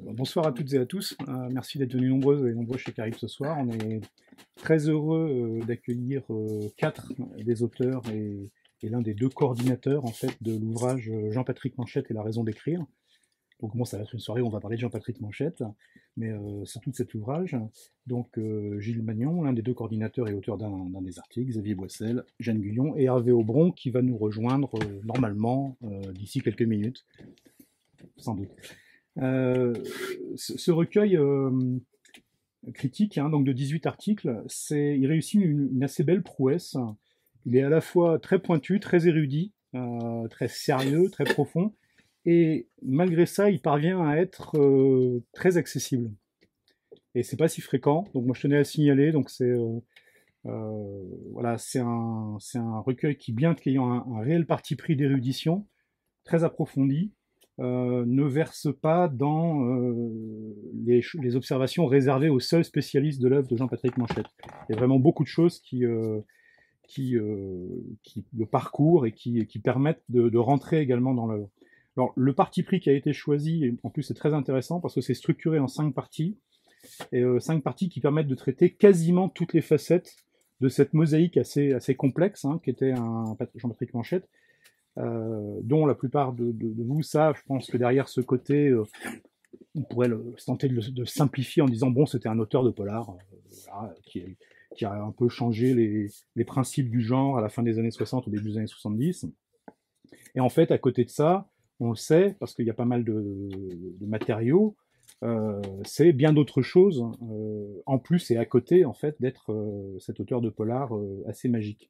Bonsoir à toutes et à tous. Merci d'être venus nombreuses et nombreux chez Caribe ce soir. On est très heureux d'accueillir quatre des auteurs et l'un des deux coordinateurs en fait de l'ouvrage Jean-Patrick Manchette et la raison d'écrire. Donc bon, ça va être une soirée où on va parler de Jean-Patrick Manchette, mais surtout de cet ouvrage. Donc Gilles Magnon, l'un des deux coordinateurs et auteur d'un des articles, Xavier Boissel, Jeanne Guyon et Hervé Aubron qui va nous rejoindre normalement d'ici quelques minutes, sans doute. Ce recueil critique, hein, donc de 18 articles, il réussit une assez belle prouesse. Il est à la fois très pointu, très érudit, très sérieux, très profond, et malgré ça, il parvient à être très accessible. Et c'est pas si fréquent, donc moi je tenais à signaler. Donc voilà, c'est un recueil qui, bien qu'ayant un réel parti pris d'érudition, très approfondi, ne verse pas dans les observations réservées aux seuls spécialistes de l'œuvre de Jean-Patrick Manchette. Il y a vraiment beaucoup de choses qui le parcourent et qui permettent de rentrer également dans l'œuvre. Alors, le parti pris qui a été choisi, et en plus c'est très intéressant parce que c'est structuré en 5 parties, et 5 parties qui permettent de traiter quasiment toutes les facettes de cette mosaïque assez complexe, hein, qui était Jean-Patrick Manchette, dont la plupart de vous savent. Je pense que derrière ce côté, on pourrait tenter de simplifier en disant bon, c'était un auteur de polar voilà, qui a un peu changé les principes du genre à la fin des années 60, au début des années 70. Et en fait, à côté de ça, on le sait, parce qu'il y a pas mal de matériaux, c'est bien d'autres choses, en plus et à côté, en fait, d'être cet auteur de polar assez magique.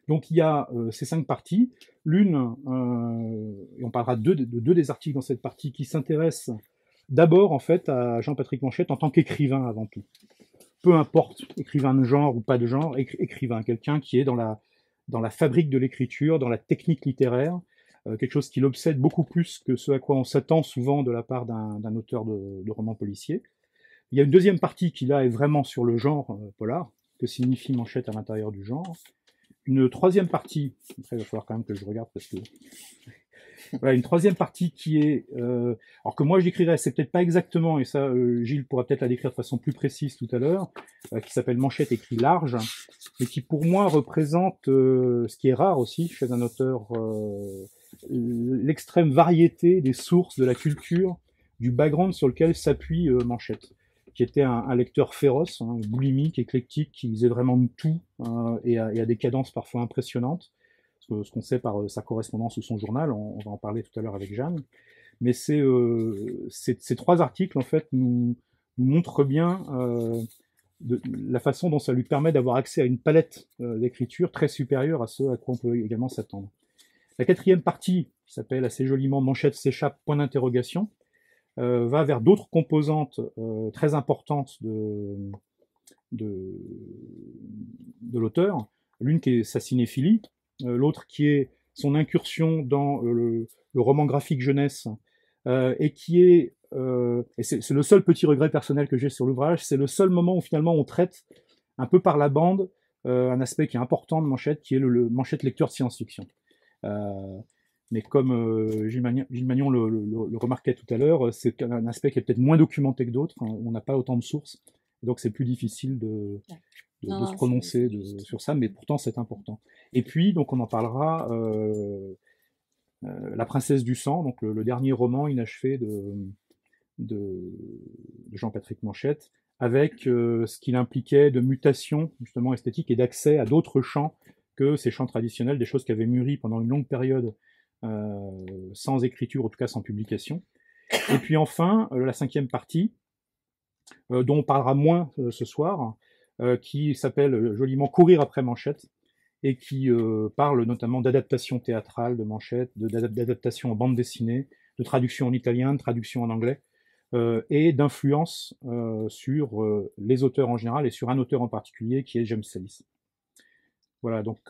Donc il y a ces 5 parties. L'une, et on parlera de deux des articles dans cette partie, qui s'intéressent d'abord en fait à Jean-Patrick Manchette en tant qu'écrivain avant tout. Peu importe, écrivain de genre ou pas de genre, écrivain, quelqu'un qui est dans la fabrique de l'écriture, dans la technique littéraire, quelque chose qui l'obsède beaucoup plus que ce à quoi on s'attend souvent de la part d'un auteur de romans policiers. Il y a une deuxième partie qui là est vraiment sur le genre polar, que signifie Manchette à l'intérieur du genre. Une troisième partie, après il va falloir quand même que je regarde parce que voilà, une troisième partie qui est, alors que moi je décrirais, c'est peut-être pas exactement, et ça Gilles pourra peut-être la décrire de façon plus précise tout à l'heure, qui s'appelle Manchette écrit large, et qui pour moi représente ce qui est rare aussi chez un auteur, l'extrême variété des sources de la culture, du background sur lequel s'appuie Manchette, qui était un lecteur féroce, hein, boulimique, éclectique, qui lisait vraiment de tout, et à des cadences parfois impressionnantes. Ce qu'on sait par sa correspondance ou son journal, on va en parler tout à l'heure avec Jeanne. Mais ces 3 articles, en fait, nous montrent bien la façon dont ça lui permet d'avoir accès à une palette d'écriture très supérieure à ce à quoi on peut également s'attendre. La 4e partie, qui s'appelle assez joliment Manchette s'échappe, point d'interrogation, va vers d'autres composantes très importantes de l'auteur. L'une qui est sa cinéphilie, l'autre qui est son incursion dans le roman graphique jeunesse, et qui est, et c'est le seul petit regret personnel que j'ai sur l'ouvrage, c'est le seul moment où finalement on traite un peu par la bande un aspect qui est important de Manchette, qui est le Manchette lecteur de science-fiction. Mais comme Gilles Magnon le remarquait tout à l'heure, c'est un aspect qui est peut-être moins documenté que d'autres, hein, on n'a pas autant de sources, donc c'est plus difficile de se prononcer sur ça, mais pourtant c'est important. Et puis, donc on en parlera, La Princesse du Sang, donc le dernier roman inachevé de Jean-Patrick Manchette, avec ce qu'il impliquait de mutation justement esthétique et d'accès à d'autres champs que ces champs traditionnels, des choses qui avaient mûri pendant une longue période sans écriture, en tout cas sans publication. Et puis enfin, la 5e partie, dont on parlera moins ce soir, qui s'appelle joliment Courir après Manchette, et qui parle notamment d'adaptation théâtrale de Manchette, d'adaptation en bande dessinée, de traduction en italien, de traduction en anglais, et d'influence sur les auteurs en général et sur un auteur en particulier qui est James Sallis. Voilà, donc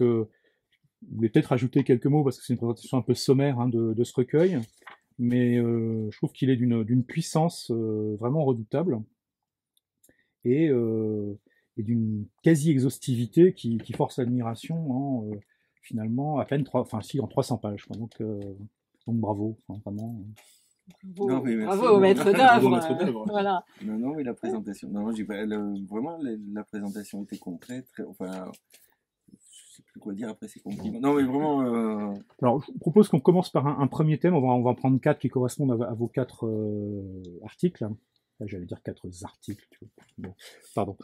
je voulais peut-être rajouter quelques mots parce que c'est une présentation un peu sommaire hein, de ce recueil, mais je trouve qu'il est d'une puissance vraiment redoutable et d'une quasi-exhaustivité qui force l'admiration en finalement à peine en 300 pages. Quoi. Donc bravo, enfin, vraiment. Bravo, Non, mais merci. bravo au Non, maître Bravo, d'œuvre. maître d'œuvre. Voilà. non, mais la présentation. Non, vraiment, la présentation était complète. Enfin, je sais plus quoi dire après ces compliments. Non, mais vraiment. Alors, je vous propose qu'on commence par un premier thème. On va en prendre 4 qui correspondent à vos 4 articles. Enfin, j'allais dire 4 articles. Tu vois. Bon, pardon.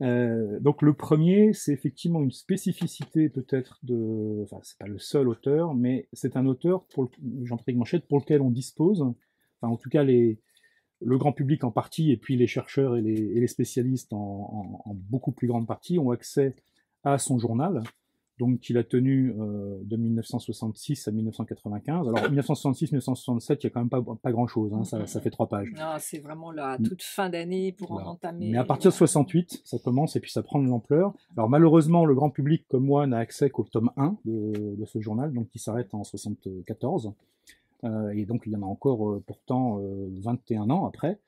Donc le premier, c'est effectivement une spécificité peut-être de, enfin c'est pas le seul auteur, mais c'est un auteur Jean-Patrick Manchette pour lequel on dispose, enfin en tout cas le grand public en partie et puis les chercheurs et les spécialistes en beaucoup plus grande partie ont accès à son journal, donc qu'il a tenu de 1966 à 1995. Alors 1966-1967, il y a quand même pas grand-chose, hein, ça fait 3 pages. Non, c'est vraiment la toute fin d'année pour Voilà. en entamer. Mais à partir de 68, ça commence et puis ça prend de l'ampleur. Alors malheureusement, le grand public comme moi n'a accès qu'au tome 1 de ce journal, donc qui s'arrête en 74. Et donc il y en a encore pourtant 21 ans après.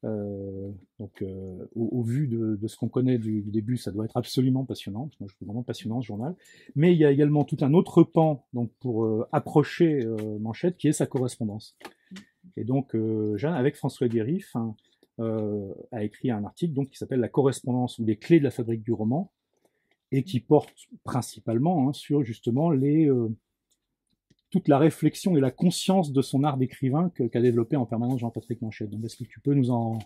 Au vu de ce qu'on connaît du début, ça doit être absolument passionnant. Parce que moi, je trouve vraiment passionnant ce journal. Mais il y a également tout un autre pan donc pour approcher Manchette, qui est sa correspondance. Et donc Jeanne, avec François Guérif, a écrit un article donc, qui s'appelle La correspondance ou les clés de la fabrique du roman, et qui porte principalement sur justement toute la réflexion et la conscience de son art d'écrivain qu'a développé en permanence Jean-Patrick Manchette. Donc est-ce que tu peux nous en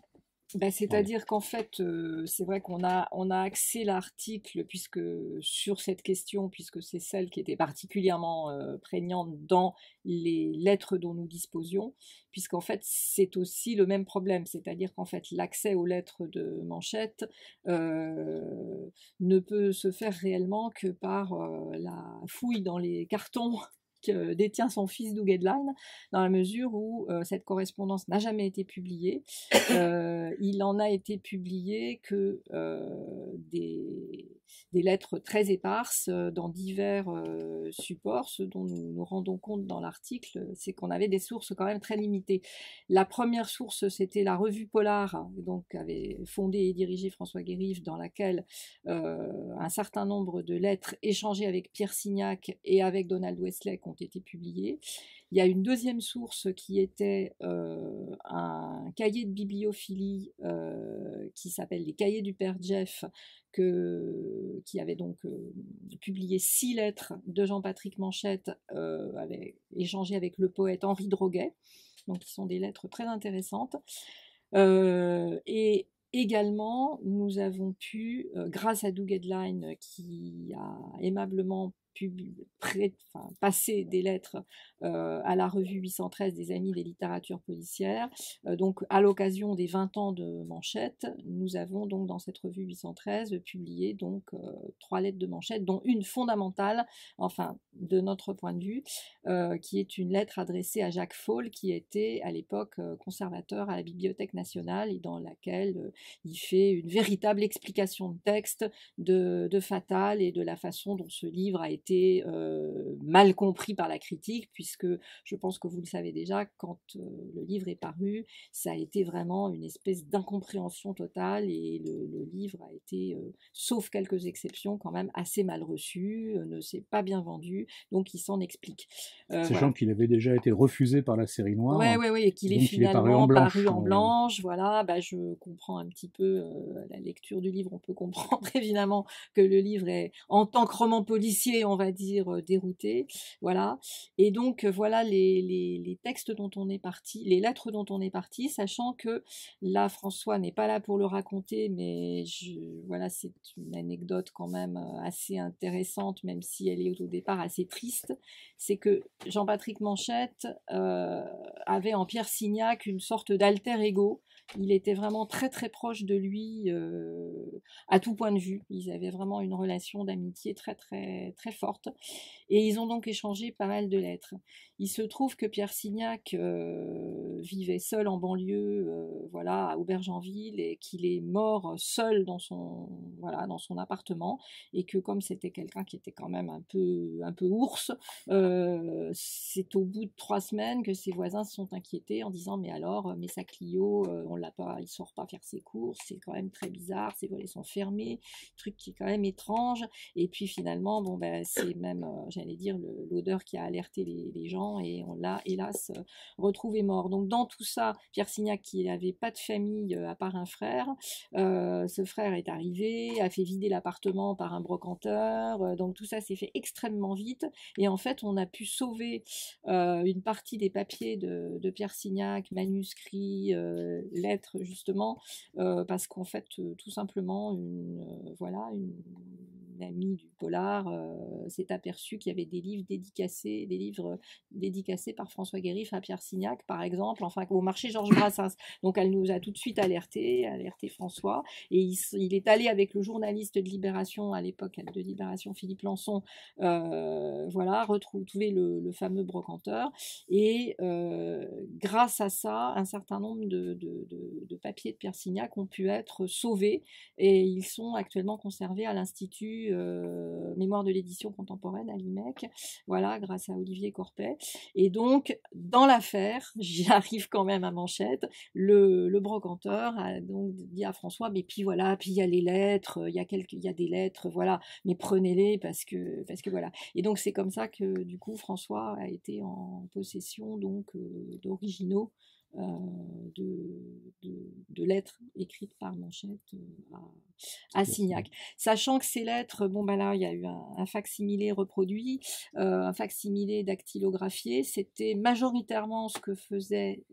C'est-à-dire qu'en fait, c'est vrai qu'on a axé l'article puisque sur cette question, puisque c'est celle qui était particulièrement prégnante dans les lettres dont nous disposions, puisqu'en fait c'est aussi le même problème, c'est-à-dire qu'en fait l'accès aux lettres de Manchette ne peut se faire réellement que par la fouille dans les cartons que détient son fils Doug Edline, dans la mesure où cette correspondance n'a jamais été publiée. Il en a été publié que des lettres très éparses dans divers supports. Ce dont nous nous rendons compte dans l'article, c'est qu'on avait des sources quand même très limitées. La première source, c'était la revue Polar, donc avait fondé et dirigé François Guérif, dans laquelle un certain nombre de lettres échangées avec Pierre Signac et avec Donald Westlake ont été publiées. Il y a une deuxième source qui était un cahier de bibliophilie qui s'appelle Les Cahiers du Père Jeff, qui avait donc publié 6 lettres de Jean-Patrick Manchette échangées avec le poète Henri Droguet, donc qui sont des lettres très intéressantes. Et également, nous avons pu, grâce à Doug Edline, qui a aimablement passer des lettres à la revue 813 des Amis des littératures policières. Donc, à l'occasion des 20 ans de Manchette, nous avons donc dans cette revue 813 publié donc 3 lettres de Manchette, dont une fondamentale, enfin de notre point de vue, qui est une lettre adressée à Jacques Faul, qui était à l'époque conservateur à la Bibliothèque nationale, et dans laquelle il fait une véritable explication de texte de Fatal et de la façon dont ce livre a été mal compris par la critique, puisque je pense que vous le savez déjà, quand le livre est paru, ça a été vraiment une espèce d'incompréhension totale, et le livre a été, sauf quelques exceptions, quand même assez mal reçu, ne s'est pas bien vendu, donc il s'en explique. Sachant qu'il avait déjà été refusé par la série noire. Oui, et qu'il est finalement paru en blanche. Voilà, je comprends un petit peu la lecture du livre. On peut comprendre évidemment que le livre est, en tant que roman policier, on va dire, dérouté. Voilà. Et donc, voilà les textes dont on est parti, les lettres dont on est parti, sachant que là, François n'est pas là pour le raconter, mais voilà, c'est une anecdote quand même assez intéressante, même si elle est au départ assez triste. C'est que Jean-Patrick Manchette avait en Pierre Signac une sorte d'alter ego. Il était vraiment très très proche de lui à tout point de vue. Ils avaient vraiment une relation d'amitié très très très forte. Et ils ont donc échangé pas mal de lettres. Il se trouve que Pierre Signac vivait seul en banlieue, voilà, à Aubergenville, et qu'il est mort seul dans son appartement, et que comme c'était quelqu'un qui était quand même un peu ours, c'est au bout de 3 semaines que ses voisins se sont inquiétés en disant mais alors, mais sa Clio, il sort pas faire ses courses, c'est quand même très bizarre, ses volets sont fermés, truc qui est quand même étrange. Et puis finalement, c'est même, j'allais dire, l'odeur qui a alerté les gens, et on l'a, hélas, retrouvé mort. Donc dans tout ça, Pierre Signac, qui n'avait pas de famille à part un frère, ce frère est arrivé, a fait vider l'appartement par un brocanteur, donc tout ça s'est fait extrêmement vite, et en fait on a pu sauver une partie des papiers de Pierre Signac, manuscrits, lettres justement, parce qu'en fait tout simplement une amie du polar s'est aperçue qu'il y avait des livres dédicacés par François Guérif à Pierre Signac, par exemple, enfin au marché Georges Brassens. Donc elle nous a tout de suite alerté François, et il est allé avec le journaliste de Libération à l'époque, de Libération, Philippe Lançon, voilà, retrouver le fameux brocanteur, et grâce à ça, un certain nombre de papiers de Pierre Signac ont pu être sauvés, et ils sont actuellement conservés à l'Institut Mémoire de l'édition contemporaine à l'IMEC, voilà, grâce à Olivier Corpet. Et donc, dans l'affaire, j'y arrive quand même à Manchette, le brocanteur a donc dit à François, mais puis voilà, puis il y a les lettres, il y a des lettres, voilà, mais prenez-les parce que voilà. Et donc c'est comme ça que du coup François a été en possession donc d'originaux de lettres écrites par Manchette à Signac. Sachant que ces lettres, bon ben là il y a eu un facsimilé reproduit, un facsimilé dactylographié, c'était majoritairement ce que faisait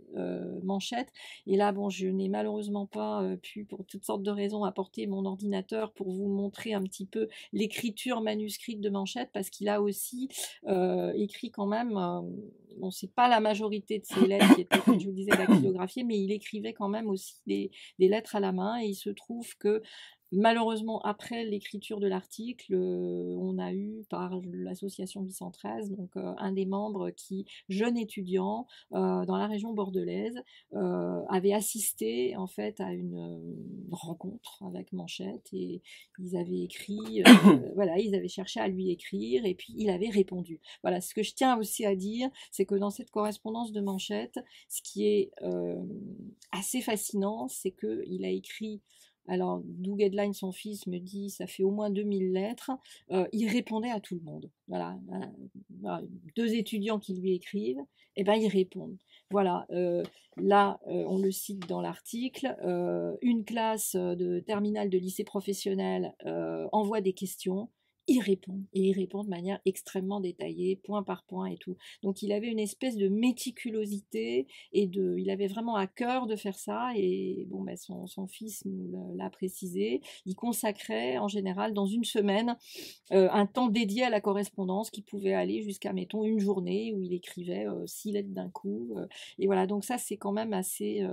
Manchette, et là bon je n'ai malheureusement pas pu pour toutes sortes de raisons apporter mon ordinateur pour vous montrer un petit peu l'écriture manuscrite de Manchette, parce qu'il a aussi écrit quand même, bon c'est pas la majorité de ses lettres qui étaient, comme je vous le disais, dactylographiées, mais il écrivait quand même aussi des lettres à la main, et il se trouve que malheureusement, après l'écriture de l'article, on a eu par l'association 813, donc un des membres qui, jeune étudiant dans la région bordelaise, avait assisté en fait à une rencontre avec Manchette, et ils avaient écrit, voilà, ils avaient cherché à lui écrire, et puis il avait répondu. Voilà, ce que je tiens aussi à dire, c'est que dans cette correspondance de Manchette, ce qui est assez fascinant, c'est qu'il a écrit. Alors, Doug Edline, son fils, me dit ça fait au moins 2000 lettres. Il répondait à tout le monde. Voilà, voilà. 2 étudiants qui lui écrivent, et ben ils répondent. Voilà, là, on le cite dans l'article, une classe de terminale de lycée professionnel envoie des questions. Il répond, et il répond de manière extrêmement détaillée, point par point et tout. Donc il avait une espèce de méticulosité, et il avait vraiment à cœur de faire ça, et bon, ben, son fils nous l'a précisé, il consacrait en général dans une semaine un temps dédié à la correspondance qui pouvait aller jusqu'à, mettons, une journée où il écrivait 6 lettres d'un coup, et voilà, donc ça c'est quand même assez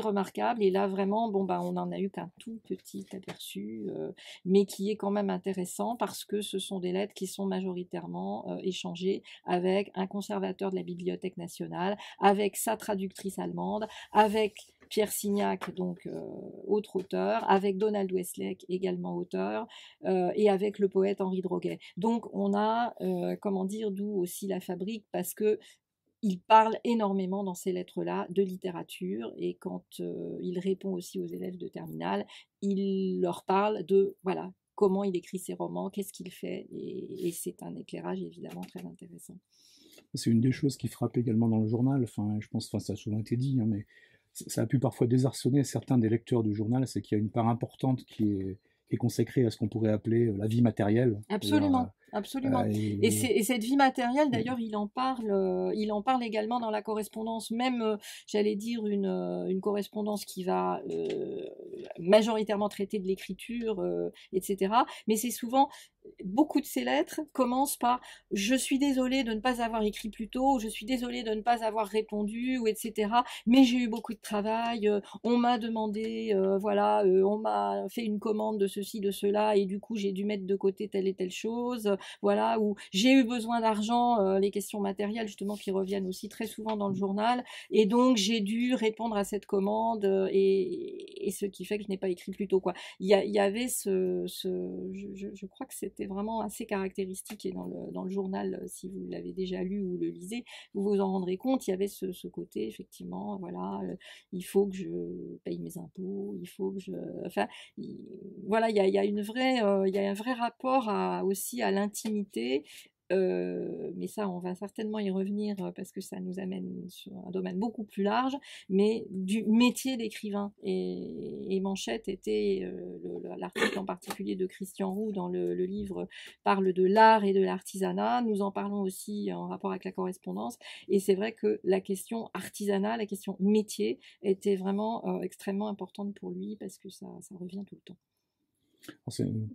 remarquable, et là vraiment, bon, ben, on n'en a eu qu'un tout petit aperçu, mais qui est quand même intéressant, parce que ce sont des lettres qui sont majoritairement échangées avec un conservateur de la Bibliothèque nationale, avec sa traductrice allemande, avec Pierre Signac, donc autre auteur, avec Donald Westlake, également auteur, et avec le poète Henri Droguet. Donc on a, comment dire, d'où aussi la fabrique, parce que il parle énormément dans ces lettres-là de littérature, et quand il répond aussi aux élèves de terminale, il leur parle de, voilà, comment il écrit ses romans, qu'est-ce qu'il fait, et c'est un éclairage évidemment très intéressant. C'est une des choses qui frappe également dans le journal, enfin, je pense, enfin, ça a souvent été dit, hein, mais ça a pu parfois désarçonner certains des lecteurs du journal, c'est qu'il y a une part importante qui est consacrée à ce qu'on pourrait appeler la vie matérielle. Absolument. Absolument. Et cette vie matérielle, d'ailleurs, il en parle également dans la correspondance, même, j'allais dire, une correspondance qui va majoritairement traiter de l'écriture, etc. Mais c'est souvent, beaucoup de ces lettres commencent par « je suis désolée de ne pas avoir écrit plus tôt », « je suis désolée de ne pas avoir répondu », ou etc. Mais j'ai eu beaucoup de travail, on m'a demandé, voilà, on m'a fait une commande de ceci, de cela, et du coup j'ai dû mettre de côté telle et telle chose, voilà, ou j'ai eu besoin d'argent, les questions matérielles justement qui reviennent aussi très souvent dans le journal, et donc j'ai dû répondre à cette commande, et ce qui fait que je n'ai pas écrit plus tôt, quoi. Il y avait je crois que c'est c'était vraiment assez caractéristique, et dans le journal, si vous l'avez déjà lu ou le lisez, vous vous en rendrez compte, il y avait ce côté, effectivement, voilà, il faut que je paye mes impôts, il faut que je... Enfin, voilà, il y a une vraie, il y a un vrai rapport aussi à l'intimité. Mais ça, on va certainement y revenir parce que ça nous amène sur un domaine beaucoup plus large, mais du métier d'écrivain. Et Manchette était, l'article en particulier de Christian Roux dans le livre parle de l'art et de l'artisanat. Nous en parlons aussi en rapport avec la correspondance. Et c'est vrai que la question artisanat, la question métier était vraiment extrêmement importante pour lui parce que ça revient tout le temps.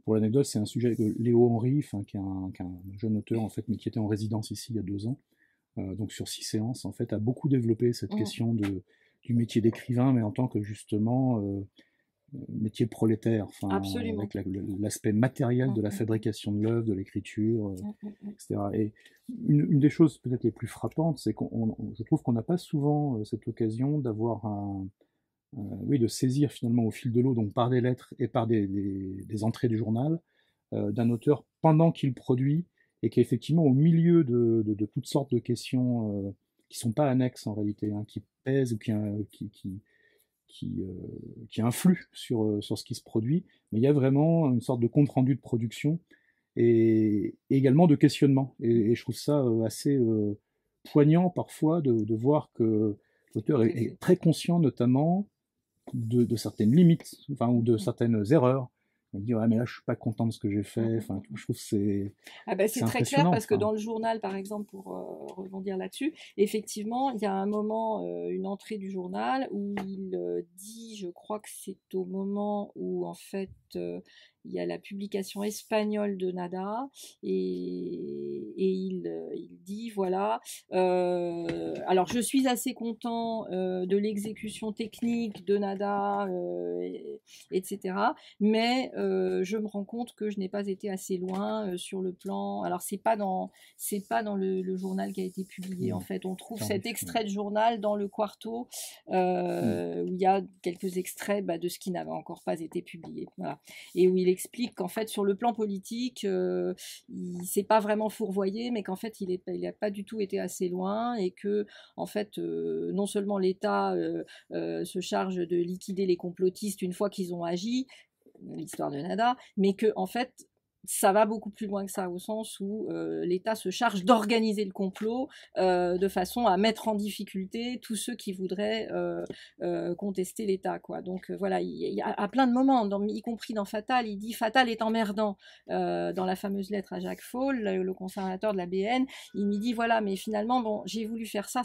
Pour l'anecdote, c'est un sujet que Léo Henry, qui est un jeune auteur en fait, mais qui était en résidence ici il y a 2 ans, donc sur 6 séances, en fait, a beaucoup développé cette question du métier d'écrivain, mais en tant que justement métier prolétaire, avec l'aspect matériel de la fabrication de l'œuvre, de l'écriture, etc. Et une des choses peut-être les plus frappantes, c'est je trouve qu'on n'a pas souvent cette occasion d'avoir de saisir finalement au fil de l'eau, donc par des lettres et par des entrées du journal, d'un auteur pendant qu'il produit, et qui est effectivement au milieu de toutes sortes de questions qui ne sont pas annexes en réalité, qui pèsent ou qui influent sur ce qui se produit, mais il y a vraiment une sorte de compte-rendu de production et également de questionnement. Et je trouve ça assez poignant parfois de voir que l'auteur est très conscient notamment de certaines limites, ou de certaines erreurs. On dit, ouais, mais là, je suis pas content de ce que j'ai fait. Je trouve que c'est c'est très clair parce que dans le journal, par exemple, pour rebondir là-dessus, effectivement, il y a un moment, une entrée du journal où il dit, je crois que c'est au moment où, en fait, il y a la publication espagnole de Nada, et il dit, voilà, alors je suis assez content de l'exécution technique de Nada, etc. Mais je me rends compte que je n'ai pas été assez loin sur le plan. Alors c'est pas dans le journal qui a été publié, en fait. On trouve cet extrait de journal dans le Quarto où il y a quelques extraits de ce qui n'avait encore pas été publié. Voilà. Et où il explique qu'en fait sur le plan politique, il s'est pas vraiment fourvoyé, mais qu'en fait il n'a pas du tout été assez loin, et que en fait non seulement l'État se charge de liquider les complotistes une fois qu'ils ont agi, l'histoire de Nada, mais que en fait ça va beaucoup plus loin que ça, au sens où l'État se charge d'organiser le complot de façon à mettre en difficulté tous ceux qui voudraient contester l'État, quoi. Donc voilà, il y a à plein de moments, y compris dans Fatal, il dit Fatal est emmerdant, dans la fameuse lettre à Jacques Faul, le conservateur de la BN, il me dit voilà, mais finalement bon, j'ai voulu faire ça,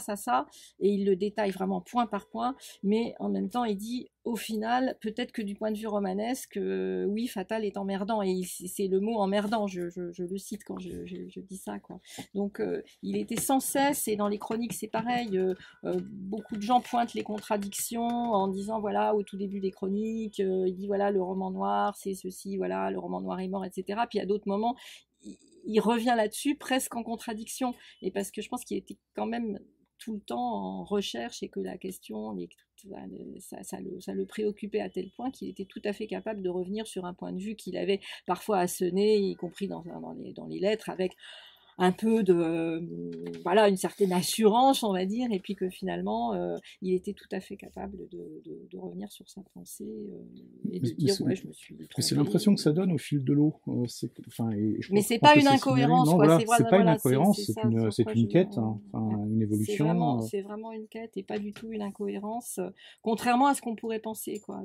et il le détaille vraiment point par point, mais en même temps il dit au final, peut-être que du point de vue romanesque, oui, Fatal est emmerdant, et c'est le mot emmerdant, je le cite quand je dis ça, quoi. Donc, il était sans cesse, et dans les chroniques, c'est pareil, beaucoup de gens pointent les contradictions en disant, voilà, au tout début des chroniques, il dit, voilà, le roman noir, c'est ceci, voilà, le roman noir est mort, etc. Puis à d'autres moments, il revient là-dessus, presque en contradiction, et parce que je pense qu'il était quand même tout le temps en recherche, et que la question, ça le préoccupait à tel point qu'il était tout à fait capable de revenir sur un point de vue qu'il avait parfois assené, y compris dans les lettres, avec un peu voilà, une certaine assurance, on va dire, et puis que finalement il était tout à fait capable de revenir sur sa pensée et de dire ouais, je me suis trompé. C'est l'impression que ça donne au fil de l'eau. Mais c'est pas une incohérence, non, quoi. Voilà, c'est pas une voilà, incohérence, c'est une quête, une évolution. C'est vraiment une quête et pas du tout une incohérence, contrairement à ce qu'on pourrait penser, quoi,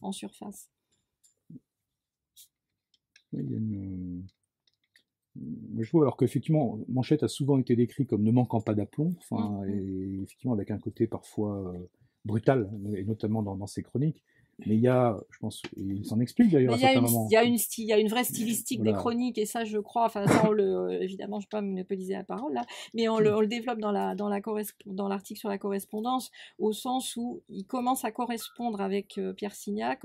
en surface. Il y a une... Je vois alors qu'effectivement, Manchette a souvent été décrit comme ne manquant pas d'aplomb, et effectivement avec un côté parfois brutal, et notamment dans ses chroniques. Mais il y a, je pense, il s'en explique d'ailleurs à certains moments. Il y a une vraie stylistique des chroniques, et ça, je crois, enfin, ça, évidemment, je ne vais pas monopoliser la parole là, mais on le développe dans l'article sur la correspondance, au sens où il commence à correspondre avec Pierre Signac,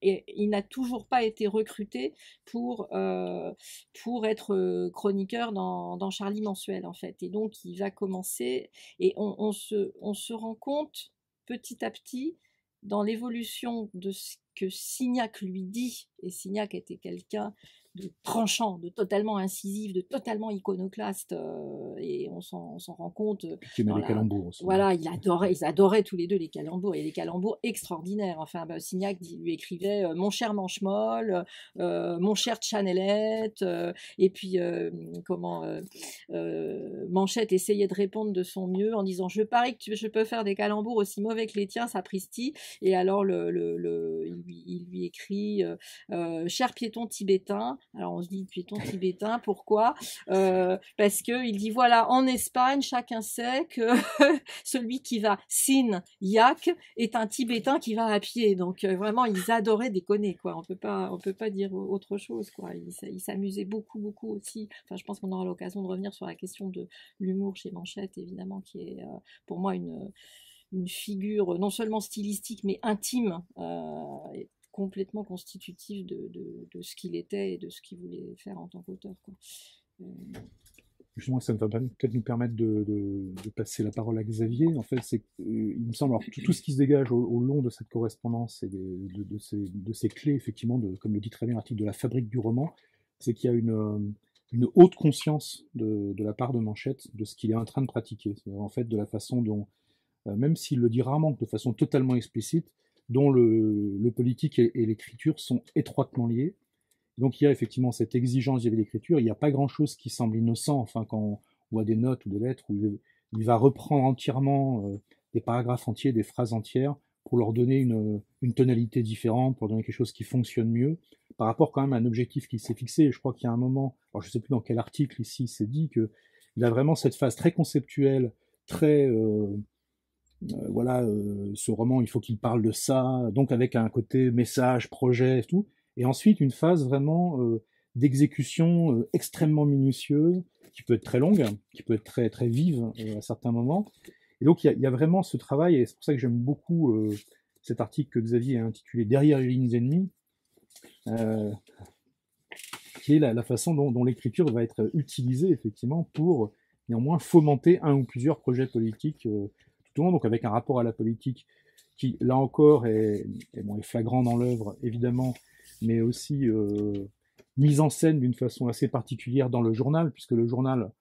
et il n'a toujours pas été recruté pour être chroniqueur dans Charlie Mensuel, en fait. Et donc, il va commencer, et on se rend compte petit à petit, dans l'évolution de ce que Signac lui dit, et Signac était quelqu'un tranchant, de totalement incisif, de totalement iconoclaste, et on s'en rend compte. Qui aimait les calembours aussi. Voilà, ils adoraient tous les deux les calembours, et les calembours extraordinaires. Enfin, Signac lui écrivait mon cher Manchemolle, mon cher Chanelette, et puis Manchette essayait de répondre de son mieux en disant je parie que je peux faire des calembours aussi mauvais que les tiens, sapristi. Et alors il lui écrit cher piéton tibétain. Alors on se dit piéton tibétain, pourquoi parce que il dit voilà, en Espagne chacun sait que celui qui va sin yak est un tibétain qui va à pied. Donc vraiment ils adoraient déconner, quoi. On peut pas dire autre chose, quoi. Ils s'amusaient beaucoup aussi. Enfin, je pense qu'on aura l'occasion de revenir sur la question de l'humour chez Manchette, évidemment, qui est pour moi une figure non seulement stylistique mais intime, complètement constitutive de ce qu'il était et de ce qu'il voulait faire en tant qu'auteur, quoi. Justement, ça va peut-être nous permettre de passer la parole à Xavier. En fait, il me semble, alors, tout ce qui se dégage au long de cette correspondance et de ces clés, effectivement, comme le dit très bien l'article, de la fabrique du roman, c'est qu'il y a une haute conscience de la part de Manchette de ce qu'il est en train de pratiquer. C'est-à-dire, en fait, de la façon dont, même s'il le dit rarement, de façon totalement explicite, dont le politique et l'écriture sont étroitement liés. Donc il y a effectivement cette exigence vis-à-vis de l'écriture. Il n'y a pas grand-chose qui semble innocent, enfin, quand on voit des notes ou des lettres où il va reprendre entièrement des paragraphes entiers, des phrases entières, pour leur donner une tonalité différente, pour donner quelque chose qui fonctionne mieux, par rapport quand même à un objectif qu'il s'est fixé. Et je crois qu'il y a un moment, alors je ne sais plus dans quel article ici c'est dit, qu'il a vraiment cette phase très conceptuelle, très... ce roman, il faut qu'il parle de ça, donc avec un côté message, projet et tout, et ensuite une phase vraiment d'exécution extrêmement minutieuse, qui peut être très longue, qui peut être très, très vive à certains moments. Et donc il y a vraiment ce travail, et c'est pour ça que j'aime beaucoup cet article que Xavier a intitulé « Derrière les lignes ennemies », qui est la façon dont l'écriture va être utilisée effectivement pour néanmoins fomenter un ou plusieurs projets politiques tout au long, donc avec un rapport à la politique qui, là encore, est flagrant dans l'œuvre, évidemment, mais aussi mise en scène d'une façon assez particulière dans le journal, puisque le journal,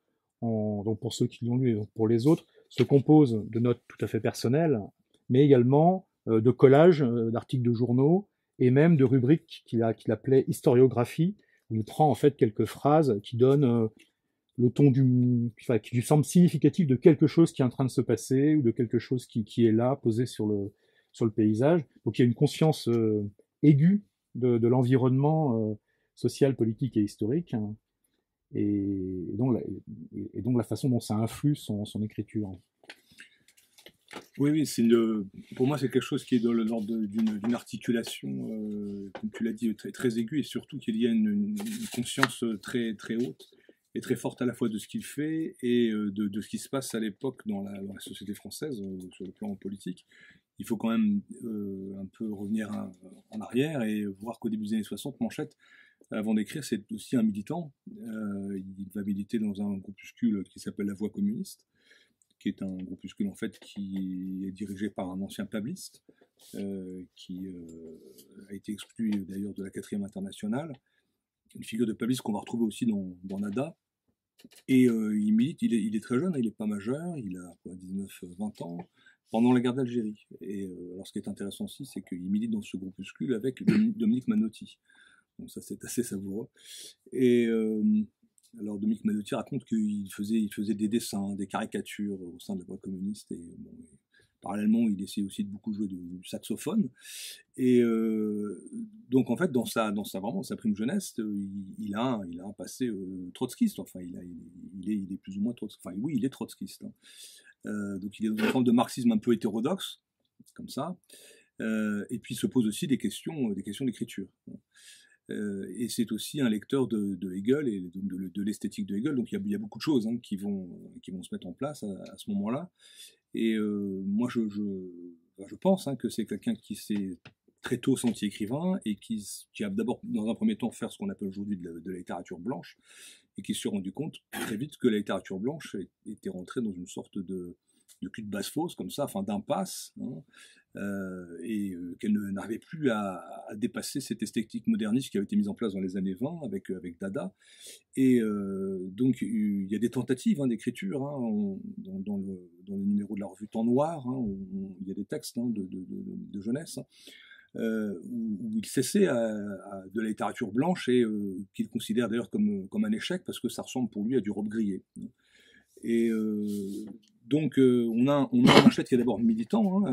donc pour ceux qui l'ont lu et pour les autres, se compose de notes tout à fait personnelles, mais également de collages d'articles de journaux, et même de rubriques qu'il appelait historiographie, où il prend en fait quelques phrases qui donnent le ton qui lui semble significatif de quelque chose qui est en train de se passer, ou de quelque chose qui est là, posé sur le paysage. Donc il y a une conscience aiguë de l'environnement social, politique et historique, hein, et donc la façon dont ça influe son écriture. Oui, pour moi c'est quelque chose qui est dans l'ordre d'une articulation, comme tu l'as dit, très, très aiguë, et surtout qu'il y a une conscience très, très haute et très forte à la fois de ce qu'il fait et de ce qui se passe à l'époque dans la société française, sur le plan politique. Il faut quand même un peu revenir en arrière et voir qu'au début des années 60, Manchette, avant d'écrire, c'est aussi un militant. Il va militer dans un groupuscule qui s'appelle La Voix communiste, qui est un groupuscule en fait qui est dirigé par un ancien pabliste, qui a été exclu d'ailleurs de la 4e internationale, une figure de pabliste qu'on va retrouver aussi dans Nada. Et il milite, il est très jeune, il n'est pas majeur, il a 19-20 ans, pendant la guerre d'Algérie. Et alors ce qui est intéressant aussi, c'est qu'il milite dans ce groupuscule avec Dominique Manotti. Donc ça c'est assez savoureux. Et alors Dominique Manotti raconte qu'il faisait des dessins, des caricatures au sein de la Voix communiste, et bon, parallèlement il essayait aussi de beaucoup jouer du saxophone. Et donc en fait dans sa prime jeunesse, il a un passé trotskiste. Enfin il est plus ou moins trotskiste. Enfin oui, il est trotskiste, hein. Donc il est dans une forme de marxisme un peu hétérodoxe, comme ça. Et puis il se pose aussi des questions d'écriture. Et c'est aussi un lecteur de Hegel et de l'esthétique de Hegel. Donc il y a beaucoup de choses, hein, qui vont se mettre en place à ce moment-là. Et moi je pense, hein, que c'est quelqu'un qui s'est très tôt senti écrivain et qui a d'abord dans un premier temps fait ce qu'on appelle aujourd'hui de la littérature blanche, et qui s'est rendu compte très vite que la littérature blanche était rentrée dans une sorte de cul de basse-fosse comme ça, enfin d'impasse, hein, qu'elle n'arrivait plus à dépasser cette esthétique moderniste qui avait été mise en place dans les années 20 avec Dada. Et donc il y a des tentatives d'écriture dans le numéro de la revue Temps Noir, il y a des textes de jeunesse. Où il cessait de la littérature blanche et qu'il considère d'ailleurs comme un échec parce que ça ressemble pour lui à du robe grillé. Et donc on a un Manchette qui est d'abord militant,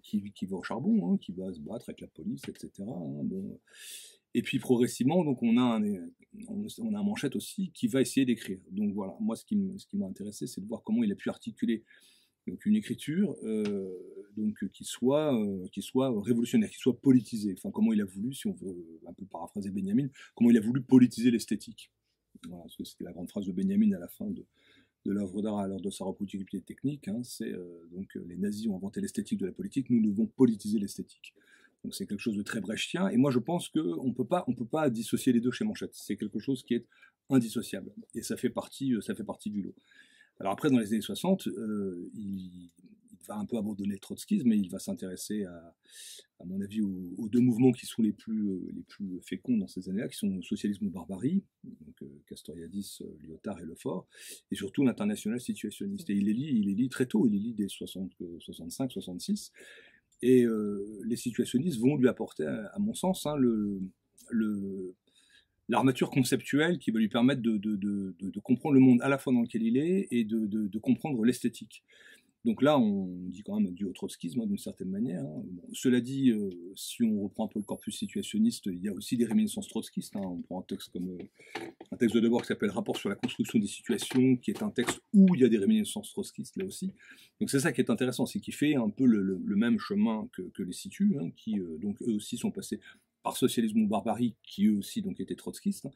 qui va au charbon, qui va se battre avec la police, etc. Bon. Et puis progressivement, donc on a un Manchette aussi qui va essayer d'écrire. Donc voilà, moi ce qui m'a intéressé, c'est de voir comment il a pu articuler donc une écriture qui soit révolutionnaire, qui soit politisée. Enfin, comment il a voulu, si on veut un peu paraphraser Benjamin, comment il a voulu politiser l'esthétique. Voilà, parce que c'était la grande phrase de Benjamin à la fin de l'œuvre d'art à l'heure de sa reproductibilité technique. C'est donc les nazis ont inventé l'esthétique de la politique, nous devons politiser l'esthétique. Donc c'est quelque chose de très brechtien. Et moi je pense qu'on peut pas dissocier les deux chez Manchette. C'est quelque chose qui est indissociable. Et ça fait partie du lot. Alors après, dans les années 60, il va un peu abandonner le trotskisme, mais il va s'intéresser, à mon avis, aux deux mouvements qui sont les plus féconds dans ces années-là, qui sont le socialisme ou barbarie, donc Castoriadis, Lyotard et Lefort, et surtout l'international situationniste. Et il les lit très tôt, il les lit dès 65, 66, et les situationnistes vont lui apporter, à mon sens, l'armature conceptuelle qui va lui permettre de comprendre le monde à la fois dans lequel il est et de comprendre l'esthétique. Donc là, on dit quand même adieu au trotskisme d'une certaine manière. Bon, cela dit, si on reprend un peu le corpus situationniste, il y a aussi des réminiscences trotskistes. On prend un texte de Debord qui s'appelle Rapport sur la construction des situations, qui est un texte où il y a des réminiscences trotskistes là aussi. Donc c'est ça qui est intéressant, c'est qu'il fait un peu le même chemin que les situs, qui donc eux aussi sont passés par socialisme ou barbarie, qui eux aussi donc étaient trotskistes,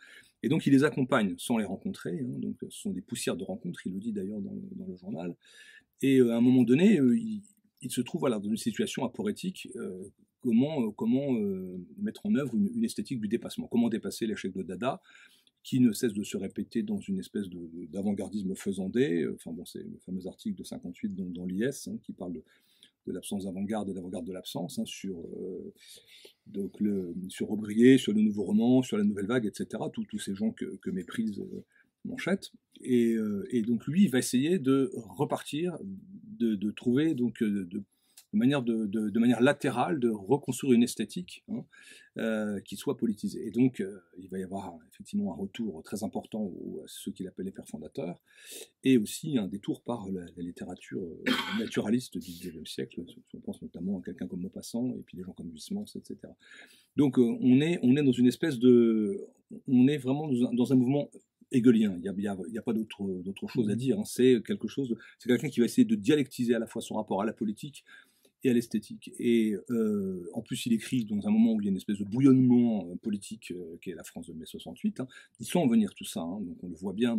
et donc il les accompagne sans les rencontrer, donc ce sont des poussières de rencontres, il le dit d'ailleurs dans le journal, et à un moment donné, il se trouve dans une situation aporétique, comment mettre en œuvre une esthétique du dépassement, comment dépasser l'échec de Dada, qui ne cesse de se répéter dans une espèce d'avant-gardisme faisandé, c'est le fameux article de 58 dans l'IS, qui parle de l'absence d'avant-garde et d'avant-garde de l'absence, sur Aubrier, sur le nouveau roman, sur la nouvelle vague, etc. Tous ces gens que méprise Manchette. Et donc lui, il va essayer de repartir, de trouver donc de manière latérale, de reconstruire une esthétique qui soit politisée. Et donc, il va y avoir effectivement un retour très important à ceux qu'il appelle les pères fondateurs, et aussi un détour par la littérature naturaliste du XIXe siècle. On pense notamment à quelqu'un comme Maupassant, et puis des gens comme Huysmans, etc. Donc, on est dans une espèce on est vraiment dans un mouvement hegelien. Il n'y a pas d'autre chose à dire. C'est quelqu'un qui va essayer de dialectiser à la fois son rapport à la politique et à l'esthétique. Et en plus, il écrit dans un moment où il y a une espèce de bouillonnement politique qui est la France de mai 68. Il sent venir tout ça, donc on le voit bien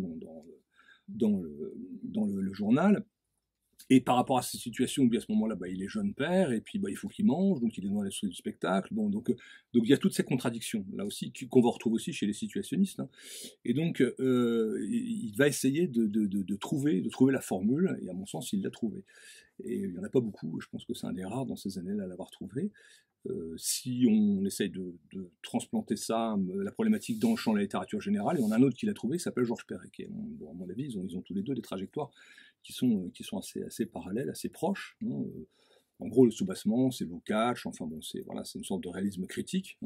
dans le journal. Et par rapport à cette situation où à ce moment-là, il est jeune père, et puis il faut qu'il mange, donc il est dans l'esprit du spectacle. Donc il y a toutes ces contradictions, là aussi, qu'on va retrouver aussi chez les situationnistes. Et donc, il va essayer de trouver la formule, et à mon sens, il l'a trouvée. Et il n'y en a pas beaucoup, je pense que c'est un des rares dans ces années-là à l'avoir trouvé. Si on essaye de transplanter ça, la problématique dans le champ de la littérature générale, et on a un autre qui l'a trouvé, qui s'appelle Georges Perec. Et à mon avis, ils ont tous les deux des trajectoires qui sont assez parallèles, assez proches. En gros, le soubassement, c'est Lukács, c'est une sorte de réalisme critique.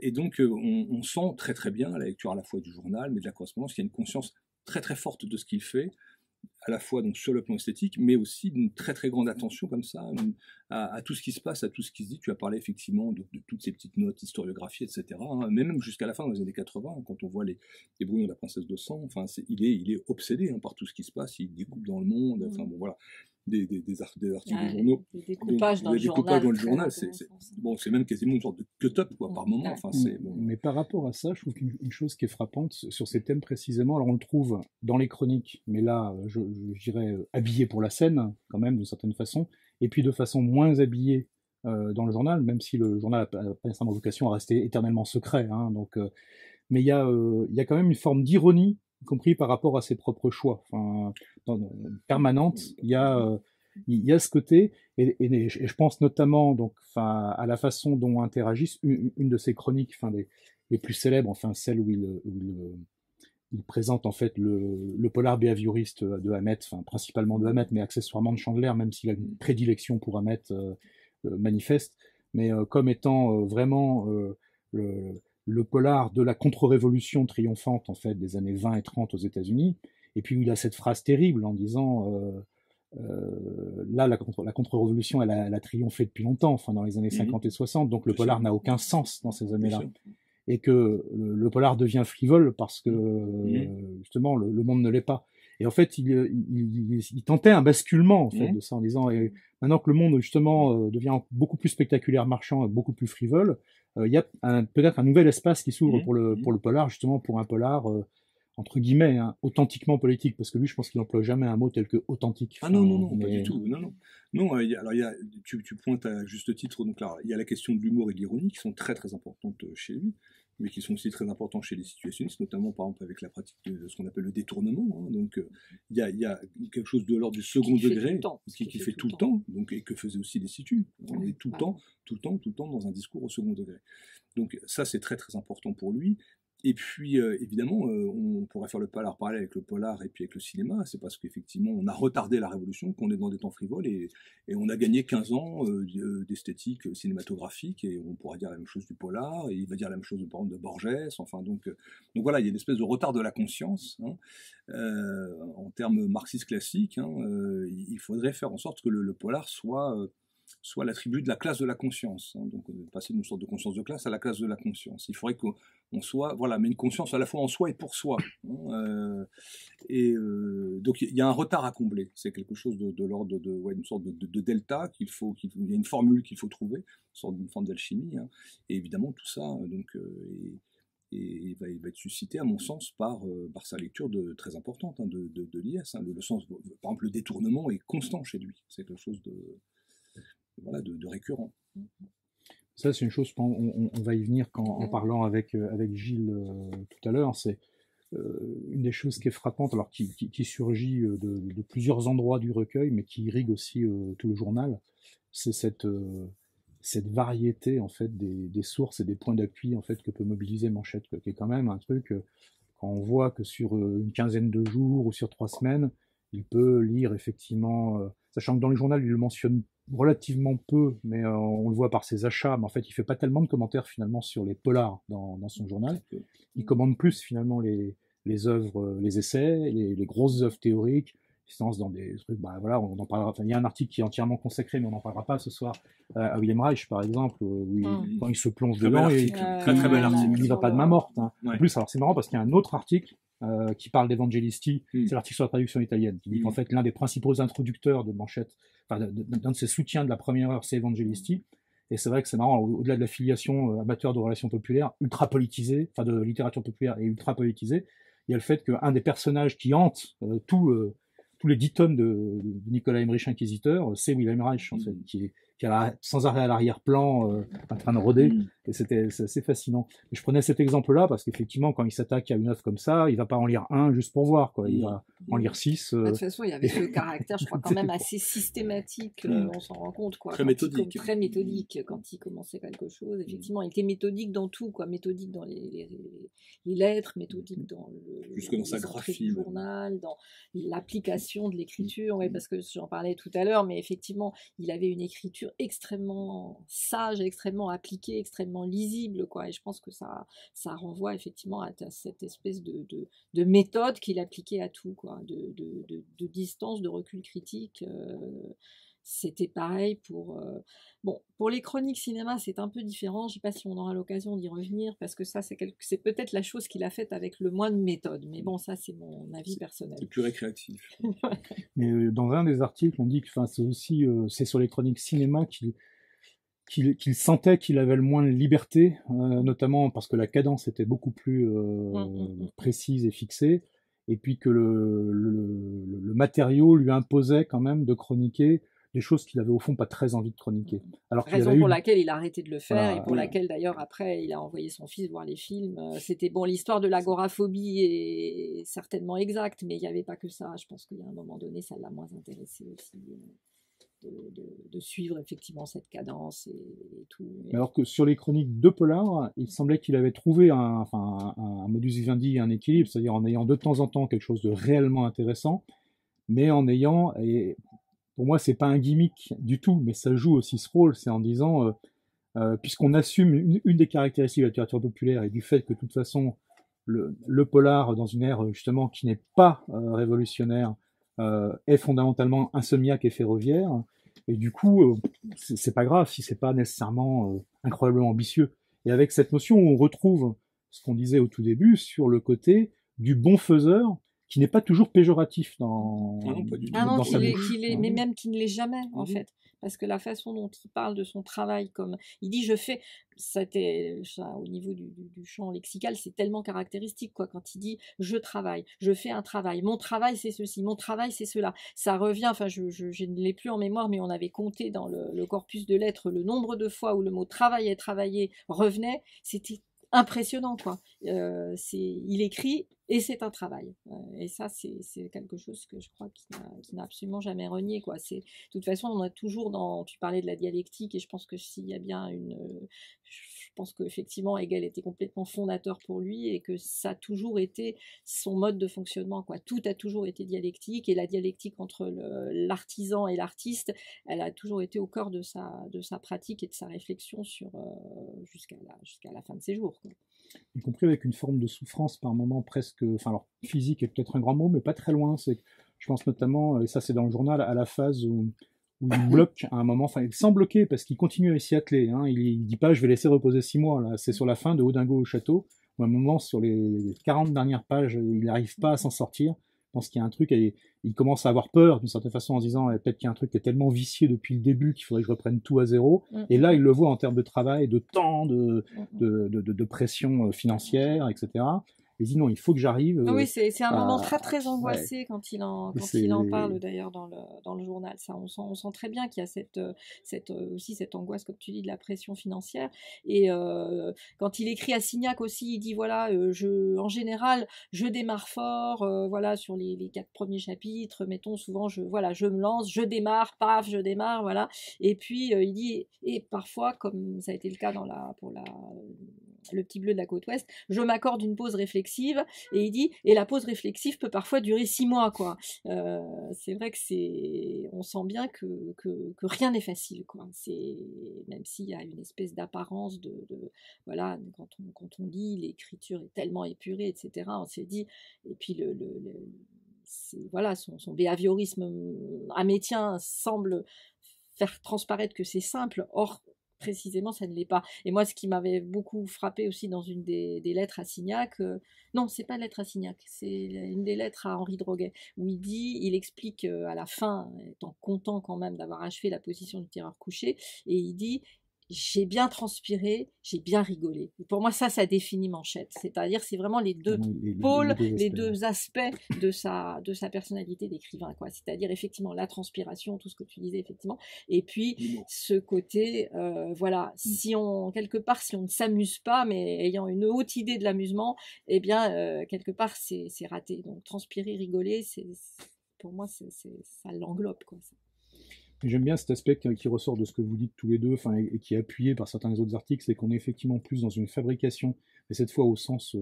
Et donc, on sent très très bien à la lecture à la fois du journal, mais de la correspondance, qu'il y a une conscience très très forte de ce qu'il fait, à la fois donc sur le plan esthétique, mais aussi d'une très très grande attention comme ça à tout ce qui se passe, à tout ce qui se dit. Tu as parlé effectivement de toutes ces petites notes, historiographies, etc. Mais même jusqu'à la fin, dans les années 80, quand on voit les brouillons de la princesse de sang, il est obsédé par tout ce qui se passe, il découpe dans le monde, des articles de journaux. Des découpages dans le journal. C'est même quasiment une sorte de cut-up par moment. Mais par rapport à ça, je trouve qu'une chose qui est frappante sur ces thèmes précisément, alors on le trouve dans les chroniques, mais là, je dirais habillé pour la scène, quand même, d'une certaine façon, et puis de façon moins habillée dans le journal, même si le journal n'a pas nécessairement vocation à rester éternellement secret. Mais il y a quand même une forme d'ironie, y compris par rapport à ses propres choix. Permanente, il y a il y a ce côté, et je pense notamment donc, enfin, à la façon dont interagissent une de ses chroniques, enfin, les plus célèbres, enfin, celle où il présente en fait le polar behavioriste de Hammett, enfin, principalement de Hammett, mais accessoirement de Chandler, même s'il a une prédilection pour Hammett manifeste, mais comme étant vraiment le polar de la contre-révolution triomphante en fait des années 20 et 30 aux États-Unis. Et puis il a cette phrase terrible en disant là la contre-révolution elle a triomphé depuis longtemps, enfin dans les années 50 et 60, donc le polar n'a aucun sens dans ces années-là. Et que le polar devient frivole parce que justement le monde ne l'est pas. Et en fait, il tentait un basculement en fait de ça en disant et maintenant que le monde justement devient beaucoup plus spectaculaire, marchand, beaucoup plus frivole, il y a peut-être un nouvel espace qui s'ouvre pour le polar, justement pour un polar entre guillemets authentiquement politique, parce que lui, je pense qu'il n'emploie jamais un mot tel que authentique. Ah non, pas du tout. Non, alors tu pointes à juste titre, donc là, il y a la question de l'humour et de l'ironie qui sont très très importantes chez lui, mais qui sont aussi très importants chez les situationnistes, notamment par exemple avec la pratique de ce qu'on appelle le détournement. Donc il y a quelque chose de l'ordre du second degré qui fait tout le temps, donc, et que faisait aussi les situs. On est tout le temps dans un discours au second degré. Donc ça c'est très très important pour lui. Et puis, évidemment, on pourrait faire le parallèle avec le polar et puis avec le cinéma. C'est parce qu'effectivement, on a retardé la révolution, qu'on est dans des temps frivoles, et on a gagné 15 ans d'esthétique cinématographique, et on pourra dire la même chose du polar, et il va dire la même chose, par exemple, de Borges. Enfin, donc voilà, il y a une espèce de retard de la conscience, en termes marxistes classiques. Il faudrait faire en sorte que le polar soit l'attribut de la classe de la conscience. Donc, passer d'une sorte de conscience de classe à la classe de la conscience. Il faudrait qu'on soit, voilà, mais une conscience à la fois en soi et pour soi. Donc, il y a un retard à combler. C'est quelque chose de l'ordre une sorte de delta il y a une formule qu'il faut trouver, une sorte d'une forme d'alchimie. Et évidemment, tout ça, il va être suscité, à mon sens, par sa lecture très importante de l'IS. Le sens, par exemple, le détournement est constant chez lui. C'est quelque chose de récurrent. Ça, c'est une chose, on va y venir en parlant avec Gilles tout à l'heure. C'est une des choses qui est frappante, alors qui surgit de plusieurs endroits du recueil, mais qui irrigue aussi tout le journal. C'est cette variété en fait des sources et des points d'appui en fait que peut mobiliser Manchette, qui est quand même un truc quand on voit que sur une quinzaine de jours ou sur 3 semaines, il peut lire effectivement, sachant que dans le journal, il le mentionne relativement peu, mais on le voit par ses achats, mais en fait, il fait pas tellement de commentaires finalement sur les polars dans son journal. Il commande plus finalement les œuvres, les essais, les grosses œuvres théoriques. Il se lance dans des trucs, voilà, on en parlera. Enfin, il y a un article qui est entièrement consacré, mais on n'en parlera pas ce soir, à Wilhelm Reich, par exemple, où quand il se plonge dedans, très bel article. Il n'y va pas de main morte. En plus, alors c'est marrant parce qu'il y a un autre article qui parle d'Evangelisti, c'est l'article sur la traduction italienne, qui dit qu'en fait l'un des principaux introducteurs de Manchette, enfin d'un de ses soutiens de la première heure, c'est Evangelisti. Et c'est vrai que c'est marrant, au-delà de la filiation amateur de relations populaires, ultra politisée, enfin de littérature populaire et ultra politisée, il y a le fait qu'un des personnages qui hante tous les 10 tomes de Nicolas Emmerich Inquisiteur, c'est Wilhelm Reich, en fait, qui est sans arrêt à l'arrière-plan, en train de rôder, et c'est assez fascinant. Et je prenais cet exemple-là parce qu'effectivement, quand il s'attaque à une œuvre comme ça, il va pas en lire un juste pour voir, quoi. Il va en lire 6. De toute façon, il y avait ce caractère, je crois, quand même assez systématique, on s'en rend compte, quoi. Très méthodique. Très méthodique, quand il commençait quelque chose. Effectivement, il était méthodique dans tout, quoi. Méthodique dans les lettres, méthodique dans sa graphie du journal, dans l'application de l'écriture, parce que j'en parlais tout à l'heure, mais effectivement, il avait une écriture extrêmement sage, extrêmement appliquée, extrêmement lisible, quoi. Et je pense que ça renvoie effectivement à cette espèce de méthode qu'il appliquait à tout, quoi, de distance, de recul critique. C'était pareil pour les chroniques cinéma, c'est un peu différent. Je ne sais pas si on aura l'occasion d'y revenir, parce que ça, c'est peut-être la chose qu'il a faite avec le moins de méthode. Mais bon, ça, c'est mon avis personnel. C'est plus récréatif. Mais dans un des articles, on dit que c'est aussi c'est sur les chroniques cinéma qu'il sentait qu'il avait le moins de liberté, notamment parce que la cadence était beaucoup plus précise et fixée, et puis que le matériau lui imposait quand même de chroniquer des choses qu'il avait au fond pas très envie de chroniquer. Raison pour laquelle il a arrêté de le faire, et pour laquelle d'ailleurs après il a envoyé son fils voir les films. C'était l'histoire de l'agoraphobie est certainement exacte, mais il n'y avait pas que ça. Je pense qu'il y a un moment donné, ça l'a moins intéressé aussi. de suivre effectivement cette cadence et tout. Alors que sur les chroniques de polar, il semblait qu'il avait trouvé un modus vivendi, un équilibre, c'est-à-dire en ayant de temps en temps quelque chose de réellement intéressant, mais en ayant, et pour moi c'est pas un gimmick du tout, mais ça joue aussi ce rôle, c'est en disant, puisqu'on assume une des caractéristiques de la littérature populaire et du fait que de toute façon le polar dans une ère justement qui n'est pas révolutionnaire est fondamentalement insomniaque et ferroviaire, et du coup c'est pas grave si c'est pas nécessairement incroyablement ambitieux. Et avec cette notion on retrouve ce qu'on disait au tout début sur le côté du bon faiseur qui n'est pas toujours péjoratif dans, dans sa bouche. Mais même qui ne l'est jamais en fait. Parce que la façon dont il parle de son travail, comme il dit, je fais, ça, au niveau du champ lexical, c'est tellement caractéristique, quoi. Quand il dit, je travaille, je fais un travail, mon travail c'est ceci, mon travail c'est cela. Ça revient, enfin, je ne l'ai plus en mémoire, mais on avait compté dans le corpus de lettres le nombre de fois où le mot travail et travailler revenait. C'était impressionnant, quoi. Il écrit et c'est un travail. Et ça, c'est quelque chose que je crois qu'il n'a absolument jamais renié, quoi. De toute façon, on a toujours tu parlais de la dialectique, et je pense que s'il y a bien je pense qu'effectivement Hegel était complètement fondateur pour lui, et que ça a toujours été son mode de fonctionnement, quoi. Tout a toujours été dialectique, et la dialectique entre l'artisan et l'artiste, elle a toujours été au cœur de sa pratique et de sa réflexion jusqu'à la fin de ses jours, quoi. Y compris avec une forme de souffrance par moment presque, enfin alors physique est peut-être un grand mot, mais pas très loin. Je pense notamment, et ça c'est dans le journal, à la phase où il bloque à un moment, enfin sans bloquer parce qu'il continue à s'y atteler. Hein, il dit pas je vais laisser reposer 6 mois. Là, c'est sur la fin de Audingo au château où à un moment sur les 40 dernières pages, il n'arrive pas à s'en sortir. Je pense qu'il y a un truc, et il commence à avoir peur d'une certaine façon en se disant peut-être qu'il y a un truc qui est tellement vicié depuis le début qu'il faudrait que je reprenne tout à zéro. Et là, il le voit en termes de travail, de temps, de pression financière, etc. Il dit non, il faut que j'arrive. Oui, c'est un moment très très angoissé quand il en parle d'ailleurs dans le journal. Ça, on sent très bien qu'il y a aussi cette angoisse, comme tu dis, de la pression financière. Et quand il écrit à Signac aussi, il dit voilà, en général, je démarre fort, voilà, sur les 4 premiers chapitres, mettons souvent, je me lance, je démarre, paf, je démarre, voilà. Et puis il dit, et parfois, comme ça a été le cas pour le Petit Bleu de la côte ouest, je m'accorde une pause réflexive, et il dit, et la pause réflexive peut parfois durer 6 mois, quoi. C'est vrai que on sent bien que rien n'est facile, quoi. Même s'il y a une espèce d'apparence voilà, quand on lit, l'écriture est tellement épurée, etc. On s'est dit, et puis voilà, son behaviorisme hamétien semble faire transparaître que c'est simple, or précisément ça ne l'est pas. Et moi, ce qui m'avait beaucoup frappé aussi dans une des lettres à Signac, non, c'est pas une lettre à Signac, c'est une des lettres à Henri Droguet, où il explique à la fin, étant content quand même d'avoir achevé la position du tireur couché, et il dit j'ai bien transpiré, j'ai bien rigolé. Et pour moi, ça définit Manchette. C'est-à-dire, c'est vraiment les deux pôles, les deux aspects de sa personnalité d'écrivain, quoi. C'est-à-dire, effectivement, la transpiration, tout ce que tu disais, effectivement. Et puis, ce côté, voilà, quelque part, si on ne s'amuse pas, mais ayant une haute idée de l'amusement, eh bien, quelque part, c'est raté. Donc, transpirer, rigoler, pour moi, ça l'englobe, quoi. J'aime bien cet aspect qui ressort de ce que vous dites tous les deux, et qui est appuyé par certains des autres articles, c'est qu'on est effectivement plus dans une fabrication, mais cette fois au sens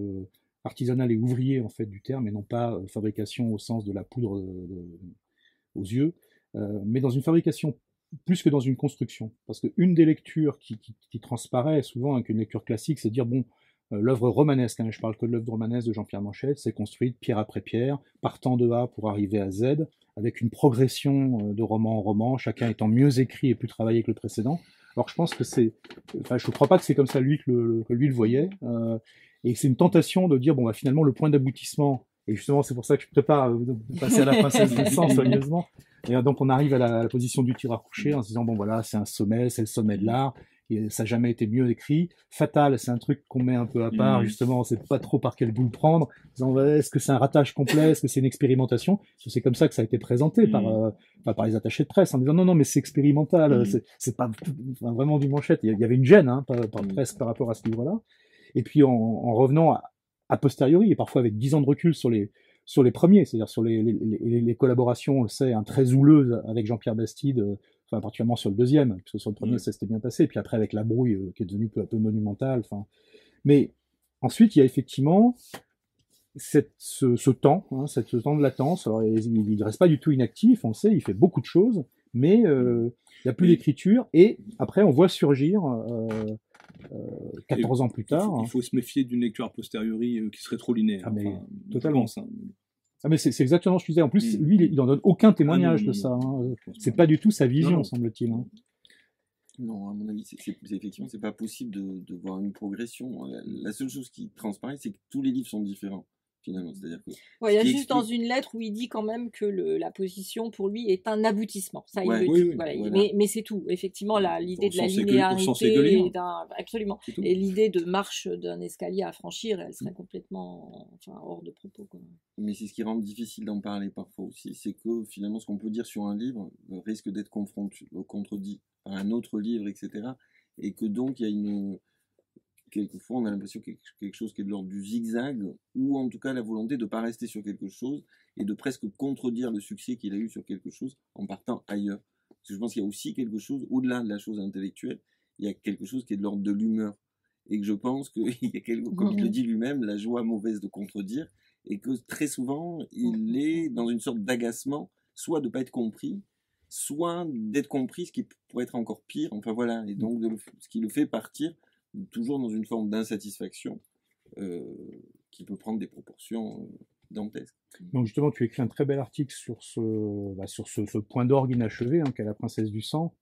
artisanal et ouvrier en fait du terme, et non pas fabrication au sens de la poudre aux yeux, mais dans une fabrication plus que dans une construction. Parce qu'une des lectures qui transparaît souvent avec une lecture classique, c'est de dire bon, l'œuvre romanesque, hein, je parle que de l'œuvre romanesque de Jean-Pierre Manchette, c'est construite pierre après pierre, partant de A pour arriver à Z, avec une progression de roman en roman, chacun étant mieux écrit et plus travaillé que le précédent. Alors je pense que je ne crois pas que c'est comme ça lui que lui le voyait, et c'est une tentation de dire bon bah finalement le point d'aboutissement, et justement c'est pour ça que je prépare de passer à la princesse du sang soigneusement, et donc on arrive à la position du tireur couché en se disant bon voilà c'est un sommet, c'est le sommet de l'art. Et ça n'a jamais été mieux écrit. Fatal, c'est un truc qu'on met un peu à part, justement, on sait pas trop par quel bout le prendre. Est-ce que c'est un ratage complet, est-ce que c'est une expérimentation? C'est comme ça que ça a été présenté par les attachés de presse, en disant non, mais c'est expérimental, c'est pas vraiment du Manchette. Il y avait une gêne, hein, presque par rapport à ce livre-là. Et puis en revenant a posteriori, et parfois avec 10 ans de recul sur les premiers, c'est-à-dire sur les collaborations, on le sait, très houleuses avec Jean-Pierre Bastide, enfin particulièrement sur le deuxième, parce que sur le premier ça s'était bien passé, et puis après avec la brouille qui est devenue peu à peu monumentale. Enfin, mais ensuite il y a effectivement ce temps, ce temps de latence. Alors il ne reste pas du tout inactif, on le sait, il fait beaucoup de choses, mais il n'y a plus d'écriture, et après on voit surgir 14 ans plus tard. Il faut se méfier d'une lecture a posteriori qui serait trop linéaire. Ah, mais enfin, totalement. Je pense, hein. Ah, mais c'est exactement ce que je disais. En plus, lui, il n'en donne aucun témoignage de ça. C'est pas du tout sa vision, semble-t-il. Non, à mon avis, effectivement, c'est pas possible de voir une progression. La seule chose qui transparaît, c'est que tous les livres sont différents, finalement. C'est-à-dire que il y a juste dans une lettre où il dit quand même que la position pour lui est un aboutissement. Ça, il le dit. Oui, voilà. voilà. Mais c'est tout. Effectivement, l'idée de la linéarité, absolument. Et l'idée de marche d'un escalier à franchir, elle serait complètement, hors de propos, quoi. Mais c'est ce qui rend difficile d'en parler parfois aussi, c'est que finalement, ce qu'on peut dire sur un livre risque d'être contredit par un autre livre, etc. Et que donc, il y a quelquefois, on a l'impression qu'il y a quelque chose qui est de l'ordre du zigzag, ou en tout cas la volonté de ne pas rester sur quelque chose et de presque contredire le succès qu'il a eu sur quelque chose en partant ailleurs. Parce que je pense qu'il y a aussi quelque chose, au-delà de la chose intellectuelle, il y a quelque chose qui est de l'ordre de l'humeur. Et que je pense qu'il y a comme il le dit lui-même, la joie mauvaise de contredire, et que très souvent, il est dans une sorte d'agacement, soit de ne pas être compris, soit d'être compris, ce qui pourrait être encore pire. Enfin voilà, et donc ce qui le fait partir toujours dans une forme d'insatisfaction qui peut prendre des proportions dantesques. Donc justement, tu écris un très bel article sur ce point d'orgue inachevé qu'est la Princesse du Sang,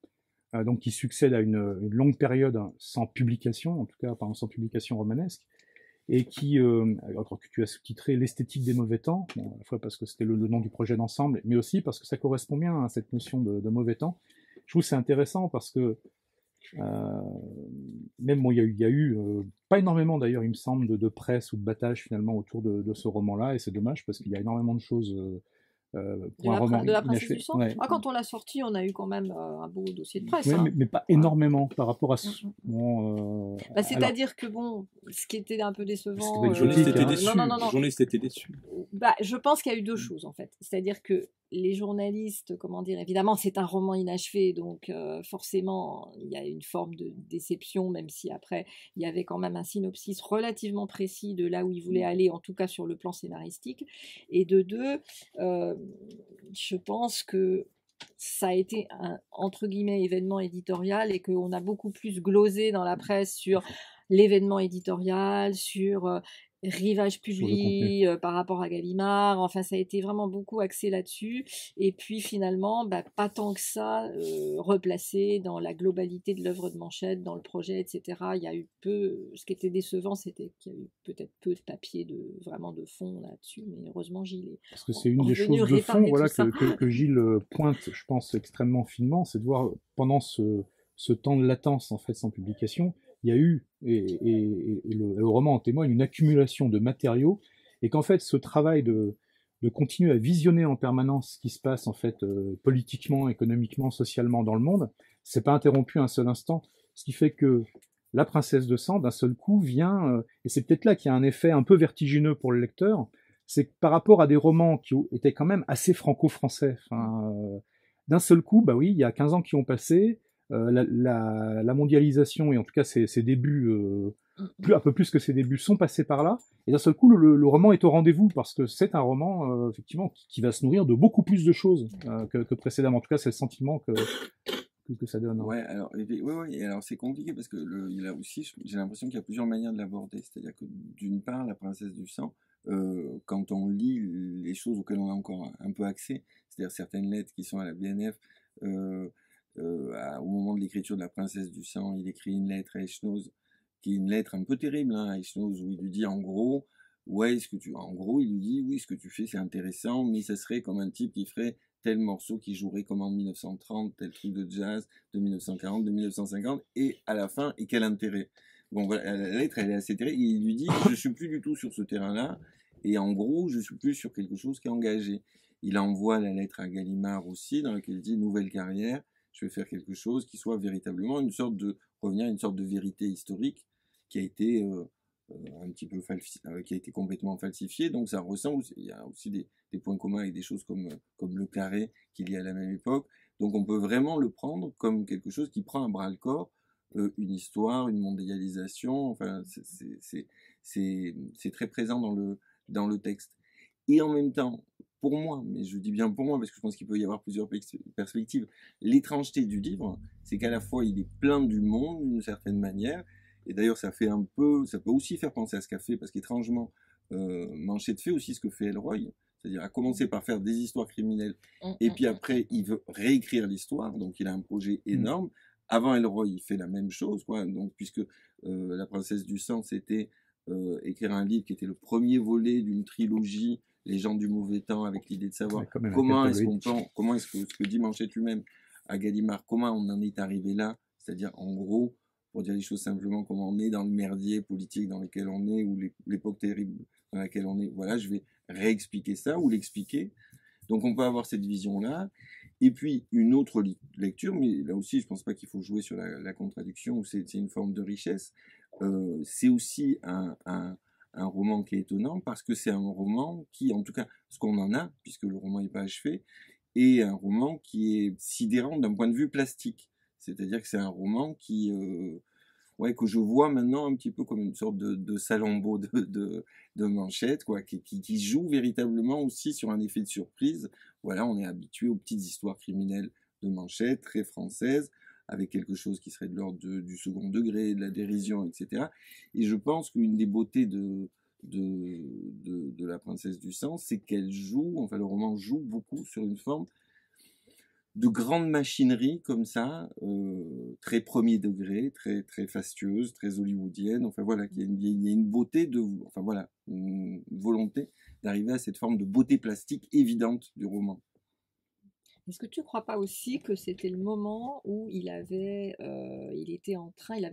donc qui succède à une longue période sans publication, en tout cas sans publication romanesque, et que tu as sous-titré L'esthétique des mauvais temps, bon, à la fois parce que c'était le nom du projet d'ensemble, mais aussi parce que ça correspond bien à cette notion de mauvais temps. Je trouve que c'est intéressant parce que même il y a eu pas énormément d'ailleurs, il me semble, de presse ou de battage finalement autour de ce roman-là, et c'est dommage parce qu'il y a énormément de choses pour un roman de la Princesse inachevé. du Sang. Ouais. Quand on l'a sorti, on a eu quand même un beau dossier de presse. Ouais, mais pas énormément par rapport à ce. C'est-à-dire que ce qui était un peu décevant. Les journalistes étaient déçus. Non. Les journalistes étaient déçus. Je pense qu'il y a eu deux choses en fait. C'est-à-dire que les journalistes, évidemment, c'est un roman inachevé, donc forcément, il y a une forme de déception, même si après, il y avait quand même un synopsis relativement précis de là où il voulait aller, en tout cas sur le plan scénaristique. Et de deux, je pense que ça a été un, entre guillemets, événement éditorial et qu'on a beaucoup plus glosé dans la presse sur l'événement éditorial, sur rivage public par rapport à Gallimard. Enfin, ça a été vraiment beaucoup axé là-dessus. Et puis finalement, pas tant que ça replacé dans la globalité de l'œuvre de Manchette, dans le projet, etc. Il y a eu peu. Ce qui était décevant, c'était qu'il y a eu peut-être peu de papier vraiment de fond là-dessus. Mais heureusement, Gilles est. Parce que c'est une des choses de fond, que Gilles pointe, je pense, extrêmement finement, c'est de voir pendant ce temps de latence en fait sans publication. Il y a eu, et le roman en témoigne, une accumulation de matériaux, et qu'en fait, ce travail de continuer à visionner en permanence ce qui se passe en fait politiquement, économiquement, socialement dans le monde, c'est pas interrompu un seul instant. Ce qui fait que la Princesse de Sang, d'un seul coup, vient, et c'est peut-être là qu'il y a un effet un peu vertigineux pour le lecteur, c'est que par rapport à des romans qui étaient quand même assez franco-français, d'un seul coup, il y a 15 ans qui ont passé, la mondialisation, et en tout cas ses débuts, un peu plus que ses débuts, sont passés par là, et d'un seul coup le roman est au rendez-vous, parce que c'est un roman effectivement qui va se nourrir de beaucoup plus de choses que précédemment. En tout cas, c'est le sentiment que ça donne. Ouais, alors, alors c'est compliqué parce que il a aussi, j'ai l'impression qu'il y a plusieurs manières de l'aborder. C'est-à-dire que d'une part, la Princesse du Sang, quand on lit les choses auxquelles on a encore un peu accès, c'est-à-dire certaines lettres qui sont à la BNF, au moment de l'écriture de la Princesse du Sang, il écrit une lettre à Echenoz, qui est une lettre un peu terrible, à Echenoz, où il lui dit en gros, il lui dit, oui, ce que tu fais c'est intéressant, mais ça serait comme un type qui ferait tel morceau qui jouerait comme en 1930, tel truc de jazz de 1940, de 1950, et à la fin, et quel intérêt? Bon, voilà, la lettre, elle est assez terrible, il lui dit, je suis plus du tout sur ce terrain-là, et en gros, je suis plus sur quelque chose qui est engagé. Il envoie la lettre à Gallimard aussi, dans laquelle il dit, nouvelle carrière, je vais faire quelque chose qui soit véritablement revenir à une sorte de vérité historique qui a été un petit peu qui a été complètement falsifiée. Donc ça ressemble, il y a aussi des points communs avec des choses comme le Carré qu'il y a à la même époque, Donc on peut vraiment le prendre comme quelque chose qui prend à bras le corps une histoire, une mondialisation, enfin c'est très présent dans le texte. Et en même temps, pour moi, mais je dis bien pour moi parce que je pense qu'il peut y avoir plusieurs perspectives, l'étrangeté du livre, c'est qu'à la fois il est plein du monde d'une certaine manière, et d'ailleurs ça peut aussi faire penser à ce qu'a fait, parce qu'étrangement, Manchette fait aussi ce que fait Elroy, c'est-à-dire à commencer par faire des histoires criminelles, et puis après il veut réécrire l'histoire, donc il a un projet énorme. Avant Elroy, il fait la même chose, quoi. Donc puisque La Princesse du Sang, c'était écrire un livre qui était le premier volet d'une trilogie, Les gens du mauvais temps, avec l'idée de savoir comment est-ce que ce que dit Manchette lui-même à Gallimard, comment on en est arrivé là, c'est-à-dire en gros, pour dire les choses simplement, comment on est dans le merdier politique dans lequel on est, ou l'époque terrible dans laquelle on est. Voilà, je vais réexpliquer ça ou l'expliquer. Donc on peut avoir cette vision-là. Et puis une autre lecture, mais là aussi je pense pas qu'il faut jouer sur la contradiction, c'est une forme de richesse. C'est aussi un roman qui est étonnant parce que c'est un roman qui, en tout cas ce qu'on en a, puisque le roman n'est pas achevé, est un roman qui est sidérant d'un point de vue plastique. C'est-à-dire que c'est un roman qui que je vois maintenant un petit peu comme une sorte de Salammbô de Manchette, quoi, qui joue véritablement aussi sur un effet de surprise. Voilà, on est habitué aux petites histoires criminelles de Manchette, très françaises, avec quelque chose qui serait de l'ordre du second degré, de la dérision, etc. Et je pense qu'une des beautés de La Princesse du Sang, c'est qu'elle joue, enfin le roman joue beaucoup sur une forme de grande machinerie comme ça, très premier degré, très très fastueuse, très hollywoodienne. Enfin voilà, il y a une beauté enfin voilà, une volonté d'arriver à cette forme de beauté plastique évidente du roman. Est-ce que tu ne crois pas aussi que c'était le moment où il avait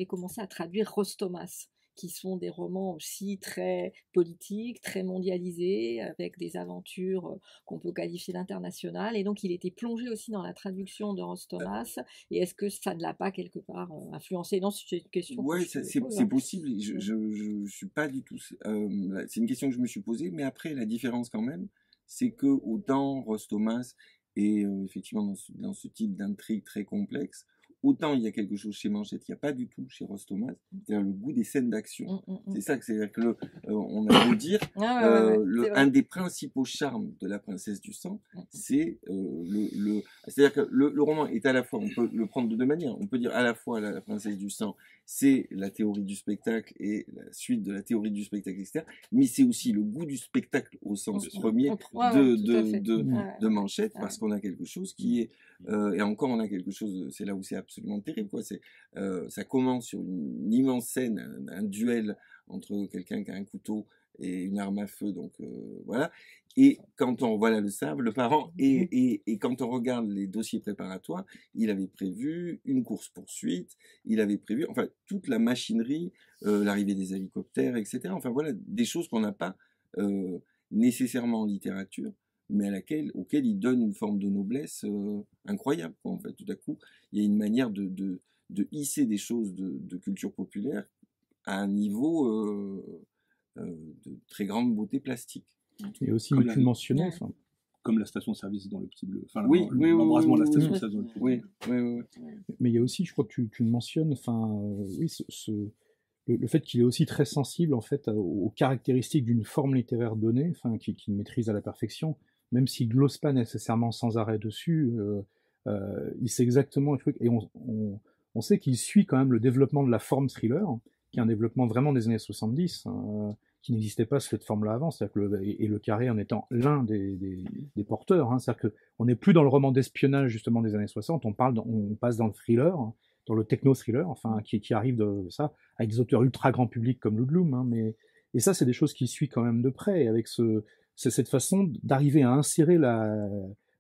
commencé à traduire Rostomas, qui sont des romans aussi très politiques, très mondialisés, avec des aventures qu'on peut qualifier d'internationales. Et donc, il était plongé aussi dans la traduction de Rostomas. Et est-ce que ça ne l'a pas quelque part influencé? Non, c'est une question. Oui, c'est possible. Je suis pas du tout. C'est une question que je me suis posée, mais après, la différence quand même, c'est que autant Rostomas est effectivement dans ce type d'intrigue très complexe, autant il y a quelque chose chez Manchette qu'il n'y a pas du tout chez Rostomas, c'est-à-dire le goût des scènes d'action. C'est ça que c'est-à-dire que on a beau dire, un des principaux charmes de La Princesse du Sang, c'est c'est-à-dire que le roman est à la fois, on peut le prendre de deux manières, on peut dire à la fois La Princesse du Sang, c'est la théorie du spectacle et la suite de la théorie du spectacle, etc. Mais c'est aussi le goût du spectacle au sens premier de Manchette, parce qu'on a quelque chose qui est et encore on a quelque chose, c'est là où c'est absolument terrible, quoi. Ça commence sur une immense scène, un duel entre quelqu'un qui a un couteau et une arme à feu, donc voilà. Et quand on voilà le sable, le parent, et quand on regarde les dossiers préparatoires, il avait prévu une course-poursuite, il avait prévu, enfin, toute la machinerie, l'arrivée des hélicoptères, etc. Enfin voilà, des choses qu'on n'a pas nécessairement en littérature, mais auquel il donne une forme de noblesse incroyable, quoi. En fait, tout à coup, il y a une manière de hisser des choses de culture populaire à un niveau de très grande beauté plastique. Et aussi, tu le mentionnais, comme la station-service dans Le Petit Bleu. Enfin, l'embrasement de la station-service dans Le Petit Bleu. Oui. Mais il y a aussi, je crois que tu le mentionnes, le fait qu'il est aussi très sensible en fait aux caractéristiques d'une forme littéraire donnée, qu'il maîtrise à la perfection, même s'il glose pas nécessairement sans arrêt dessus, il sait exactement le truc, et on sait qu'il suit quand même le développement de la forme thriller, qui est un développement vraiment des années 70, qui n'existait pas sous cette forme-là avant, c'est-à-dire que et Le Carré en étant l'un des porteurs, c'est-à-dire qu'on n'est plus dans le roman d'espionnage justement des années 60, on passe dans le thriller, dans le techno-thriller, qui arrive de ça, avec des auteurs ultra grand public comme Ludlum, et ça c'est des choses qu'il suit quand même de près, avec cette façon d'arriver à insérer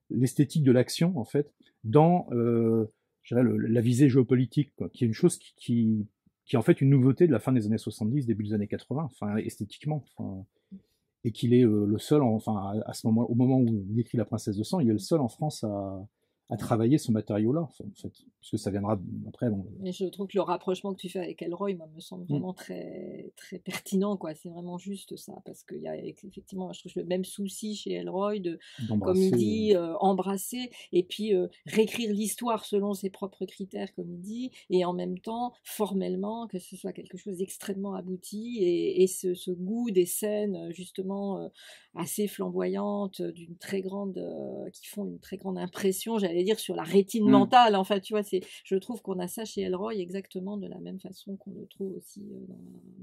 l'esthétique de l'action, en fait, dans la visée géopolitique, quoi, qui est une chose qui est en fait une nouveauté de la fin des années 70, début des années 80, esthétiquement, et qu'il est le seul, à ce moment, au moment où il écrit La Princesse de Sang, il est le seul en France à à travailler ce matériau-là, en fait, puisque ça viendra après. Bon. Et je trouve que le rapprochement que tu fais avec Elroy, moi, me semble vraiment très, très pertinent, quoi. C'est vraiment juste ça, parce qu'il y a effectivement, je trouve le même souci chez Elroy de, comme il dit, embrasser et puis réécrire l'histoire selon ses propres critères, comme il dit, et en même temps, formellement, que ce soit quelque chose d'extrêmement abouti et ce goût des scènes, justement, assez flamboyantes, d'une très grande, qui font une très grande impression, j'allais dire, sur la rétine mentale. Enfin, tu vois, je trouve qu'on a ça chez Elroy exactement de la même façon qu'on le trouve aussi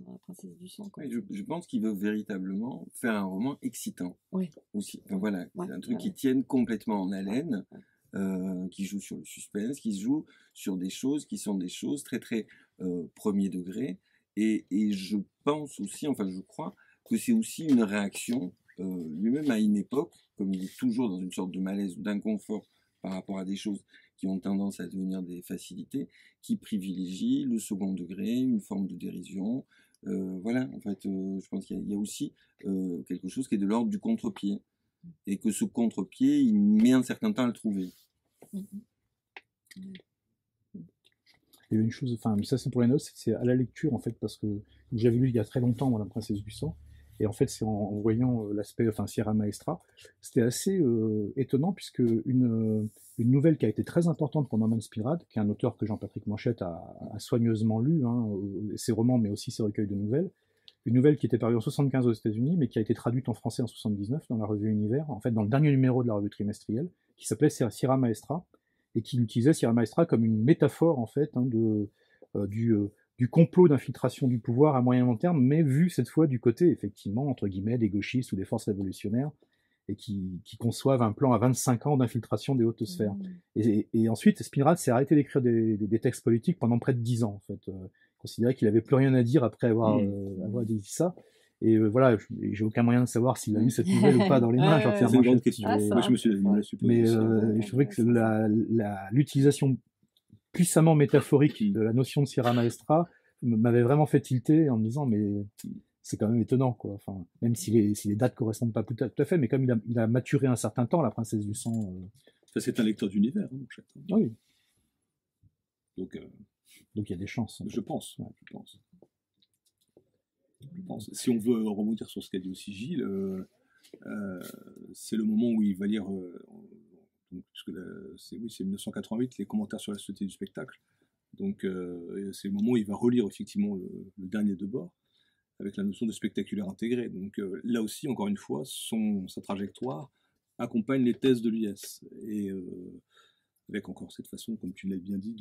dans La Princesse du Sang. Quoi. Je pense qu'il veut véritablement faire un roman excitant. Oui. Aussi. Enfin, voilà, c'est un truc qui tienne complètement en haleine, qui joue sur le suspense, qui se joue sur des choses qui sont des choses très très premier degré. Et je pense aussi, enfin je crois, que c'est aussi une réaction lui-même à une époque, comme il est toujours dans une sorte de malaise ou d'inconfort par rapport à des choses qui ont tendance à devenir des facilités, qui privilégient le second degré, une forme de dérision. Voilà, en fait, je pense qu'il y a aussi quelque chose qui est de l'ordre du contre-pied. Et que ce contre-pied, il met un certain temps à le trouver. Il y a une chose, enfin, ça c'est pour les notes, c'est à la lecture, en fait, parce que j'avais lu il y a très longtemps, La Princesse du Sang, et en fait, c'est en voyant l'aspect, enfin, Sierra Maestra, c'était assez étonnant, puisque une nouvelle qui a été très importante pour Norman Spirade, qui est un auteur que Jean-Patrick Manchette a soigneusement lu, hein, ses romans, mais aussi ses recueils de nouvelles, une nouvelle qui était parue en 75 aux États-Unis, mais qui a été traduite en français en 79 dans la revue Univers, en fait, dans le dernier numéro de la revue trimestrielle, qui s'appelait Sierra Maestra, et qui utilisait Sierra Maestra comme une métaphore, en fait, hein, du complot d'infiltration du pouvoir à moyen long terme, mais vu cette fois du côté, effectivement, entre guillemets, des gauchistes ou des forces révolutionnaires, et qui conçoivent un plan à 25 ans d'infiltration des hautes sphères. Et ensuite, Spirade s'est arrêté d'écrire des textes politiques pendant près de 10 ans, en fait. Considérait qu'il n'avait plus rien à dire après avoir dit ça. Et voilà, j'ai aucun moyen de savoir s'il a eu cette nouvelle ou pas dans les mains. C'est une grande question. Moi, je me suis mais je trouvais que l'utilisation puissamment métaphorique de la notion de Sierra Maestra m'avait vraiment fait tilter en me disant, mais c'est quand même étonnant, quoi. Enfin, même si les dates correspondent pas tout à fait, mais comme il a maturé un certain temps, La Princesse du Sang. Ça, c'est un lecteur d'univers, hein, Manchette. Oui. Donc il y a des chances. Je pense. Si on veut rebondir sur ce qu'a dit aussi Gilles, c'est le moment où il va lire, puisque c'est 1988, les commentaires sur la société du spectacle. Donc c'est le moment où il va relire effectivement le dernier Debord, avec la notion de spectaculaire intégré. Donc là aussi, encore une fois, sa trajectoire accompagne les thèses de l'US. Et avec encore cette façon, comme tu l'as bien dit,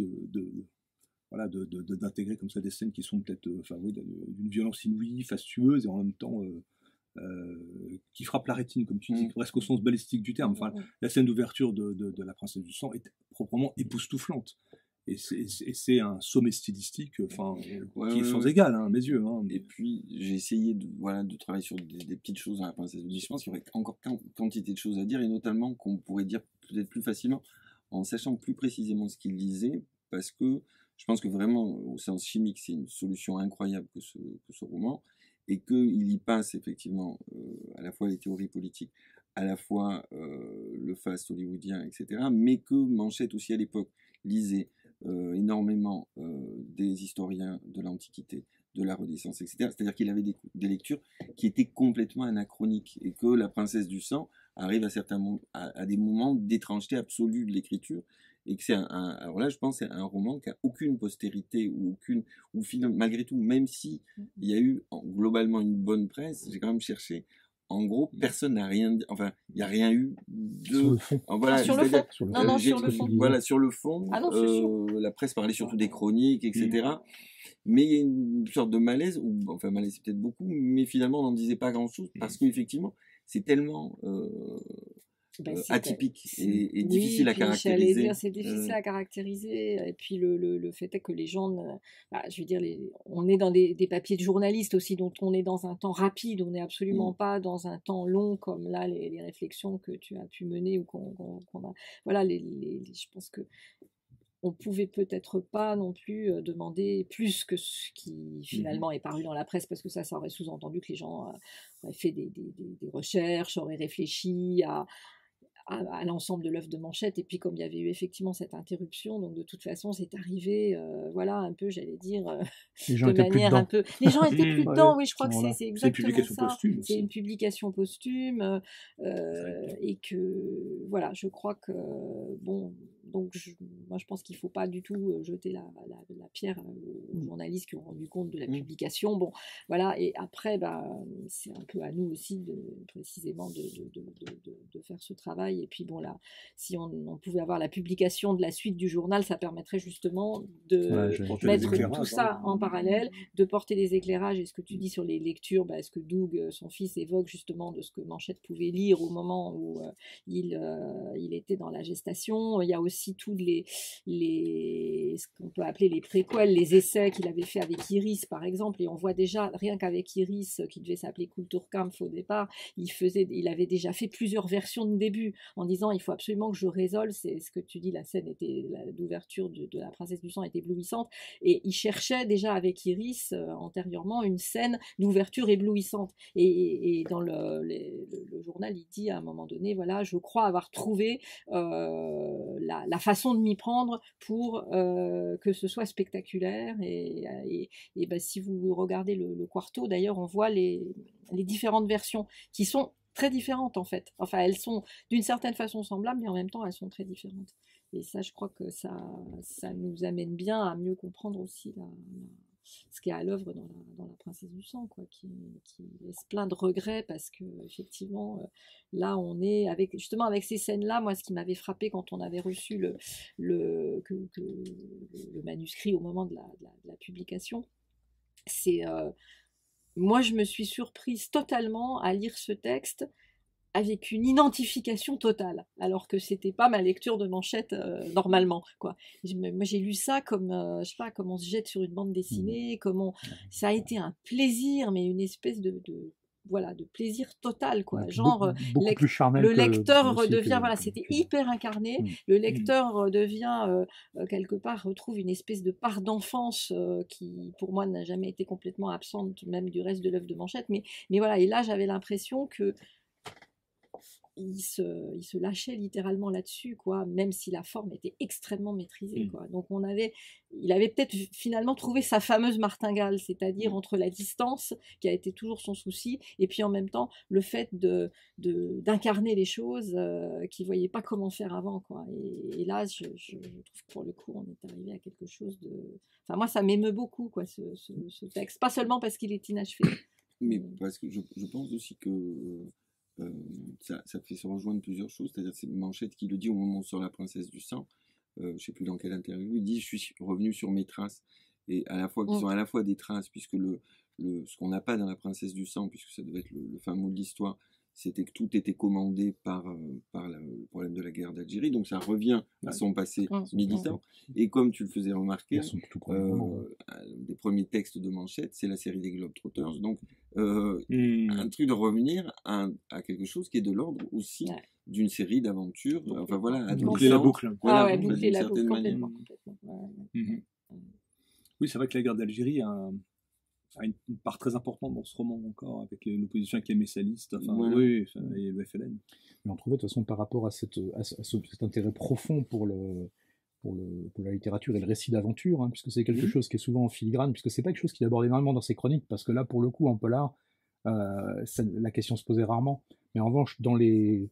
d'intégrer comme ça des scènes qui sont peut-être d'une violence inouïe, fastueuse, et en même temps qui frappe la rétine, comme tu dis, presque au sens balistique du terme. Enfin, la scène d'ouverture de La Princesse du Sang est proprement époustouflante. Et c'est un sommet stylistique qui est sans égal, hein, à mes yeux. Hein. Et puis, j'ai essayé de travailler sur des petites choses dans La Princesse du Sang. Je pense qu'il y aurait encore quantité de choses à dire, et notamment qu'on pourrait dire peut-être plus facilement, en sachant plus précisément ce qu'il disait, parce que je pense que vraiment, au sens chimique, c'est une solution incroyable que ce roman, et qu'il y passe effectivement à la fois les théories politiques, à la fois le faste hollywoodien, etc., mais que Manchette aussi à l'époque lisait énormément des historiens de l'Antiquité, de la Renaissance, etc. C'est-à-dire qu'il avait des lectures qui étaient complètement anachroniques, et que La Princesse du Sang arrive à des moments d'étrangeté absolue de l'écriture, et que alors là, je pense, c'est un roman qui a aucune postérité ou malgré tout, même si il y a eu globalement une bonne presse, j'ai quand même cherché. En gros, personne n'a rien dit. Enfin, il n'y a rien eu de. Sur le fond. Voilà, sur le fond. Non, sur le fond. Voilà, sur le fond. Ah non, c'est sûr. La presse parlait surtout des chroniques, etc. Mais il y a une sorte de malaise, enfin, malaise c'est peut-être beaucoup, mais finalement, on n'en disait pas grand-chose, parce qu'effectivement, c'est tellement atypique et difficile à caractériser. C'est difficile à caractériser, et puis le fait est que les gens, je veux dire, on est dans des papiers de journalistes aussi, dont on est dans un temps rapide, on n'est absolument pas dans un temps long comme là les réflexions que tu as pu mener ou qu'on a. Voilà, je pense que on pouvait peut-être pas non plus demander plus que ce qui finalement est paru dans la presse, parce que ça aurait sous-entendu que les gens auraient fait des recherches, auraient réfléchi à l'ensemble de l'œuvre de Manchette. Et puis comme il y avait eu effectivement cette interruption, donc de toute façon c'est arrivé, voilà, un peu, j'allais dire, de manière un peu... Les gens étaient plus dedans, oui, je crois que c'est exactement ça. C'est une publication posthume, et que, voilà, je crois que, bon, donc moi je pense qu'il ne faut pas du tout jeter la pierre aux journalistes qui ont rendu compte de la publication. Bon, voilà, et après, c'est un peu à nous aussi, précisément, de faire ce travail. Et puis bon, là, si on pouvait avoir la publication de la suite du journal, ça permettrait justement de mettre tout ça en parallèle, de porter des éclairages. Et ce que tu dis sur les lectures, ce que Doug, son fils, évoque justement de ce que Manchette pouvait lire au moment où il était dans la gestation. Il y a aussi tous ce qu'on peut appeler les préquels, les essais qu'il avait fait avec Iris, par exemple. Et on voit déjà, rien qu'avec Iris, qui devait s'appeler Kulturkampf au départ, il avait déjà fait plusieurs versions de début, en disant il faut absolument que je résolve, c'est ce que tu dis, la scène d'ouverture de La Princesse du Sang est éblouissante, et il cherchait déjà avec Iris, antérieurement, une scène d'ouverture éblouissante. Et dans le journal, il dit à un moment donné, voilà, je crois avoir trouvé la façon de m'y prendre pour que ce soit spectaculaire. Et si vous regardez le quarto, d'ailleurs, on voit les différentes versions qui sont très différentes en fait. Enfin, elles sont d'une certaine façon semblables, mais en même temps, elles sont très différentes. Et ça, je crois que ça nous amène bien à mieux comprendre aussi ce qui est à l'œuvre dans la Princesse du Sang, quoi, qui laisse plein de regrets, parce que effectivement, là, on est justement avec ces scènes-là. Moi, ce qui m'avait frappé quand on avait reçu le manuscrit au moment de la publication, c'est moi, je me suis surprise totalement à lire ce texte avec une identification totale, alors que c'était pas ma lecture de Manchette normalement, quoi. Moi, j'ai lu ça comme, je sais pas, comme on se jette sur une bande dessinée, ça a été un plaisir, mais une espèce de plaisir total, quoi. Ouais, genre beaucoup plus charnel le lecteur redevient, voilà, c'était hyper incarné. Le lecteur redevient quelque part, retrouve une espèce de part d'enfance qui pour moi n'a jamais été complètement absente même du reste de l'œuvre de Manchette, mais voilà. Et là, j'avais l'impression que il se lâchait littéralement là-dessus, quoi, même si la forme était extrêmement maîtrisée, quoi. Donc il avait peut-être finalement trouvé sa fameuse martingale, c'est-à-dire entre la distance, qui a été toujours son souci, et puis en même temps le fait d'incarner les choses qu'il ne voyait pas comment faire avant, quoi. Et là, je trouve que pour le coup, on est arrivé à quelque chose de... Enfin, moi, ça m'émeut beaucoup, quoi, ce texte. Pas seulement parce qu'il est inachevé. Mais parce que je pense aussi que ça fait se rejoindre plusieurs choses. C'est-à-dire, c'est Manchette qui le dit au moment sur La Princesse du Sang. Je ne sais plus dans quelle interview. Il dit: je suis revenu sur mes traces. Et à la fois, qui sont à la fois des traces, puisque ce qu'on n'a pas dans La Princesse du Sang, puisque ça devait être le fin mot de l'histoire, c'était que tout était commandé par le problème de la guerre d'Algérie. Donc ça revient à son passé militant. Et comme tu le faisais remarquer, des premiers textes de Manchette, c'est la série des Globetrotters. Donc un truc de revenir à quelque chose qui est de l'ordre aussi d'une série d'aventures. Enfin voilà, boucler la boucle. Voilà, boucler la boucle complètement. Oui, c'est vrai que la guerre d'Algérie a une part très importante dans ce roman encore, avec l'opposition avec les messalistes, et le FLN. Mais on trouvait de toute façon par rapport à cet intérêt profond pour la littérature et le récit d'aventure, puisque c'est quelque chose qui est souvent en filigrane, puisque c'est pas quelque chose qu'il aborde énormément dans ses chroniques, parce que là, pour le coup, en polar, la question se posait rarement. Mais en revanche, dans les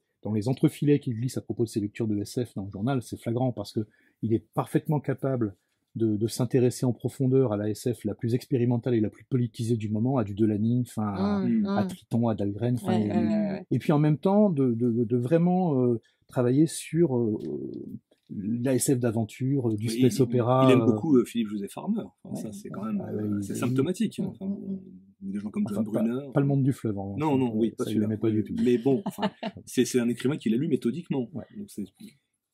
entrefilets qu'il glisse à propos de ses lectures de SF dans le journal, c'est flagrant, parce qu'il est parfaitement capable de s'intéresser en profondeur à la SF la plus expérimentale et la plus politisée du moment, à du Delany, à Triton, à Dahlgren, et puis en même temps de vraiment travailler sur la SF d'aventure, du space opéra. Il aime beaucoup Philippe Joseph Farmer. Ça, c'est quand même c'est symptomatique. Des gens comme John Brunner. Pas le monde du fleuve. Non, oui, pas celui-là. Pas du tout. Mais bon, c'est un écrivain qui l'a lu méthodiquement. Ouais. Donc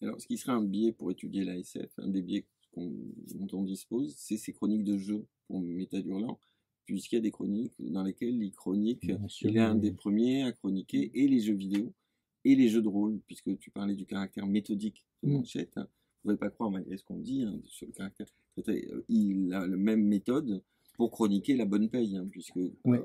alors, ce qui serait un biais pour étudier la SF, un des biais dont on dispose, c'est ces chroniques de jeux pour Métal Hurlant, puisqu'il y a des chroniques dans lesquelles il est un des premiers à chroniquer et les jeux vidéo et les jeux de rôle, puisque tu parlais du caractère méthodique de Manchette. Vous ne pouvez pas croire, malgré ce qu'on dit sur le caractère. Il a la même méthode pour chroniquer la bonne paye, hein, puisque mais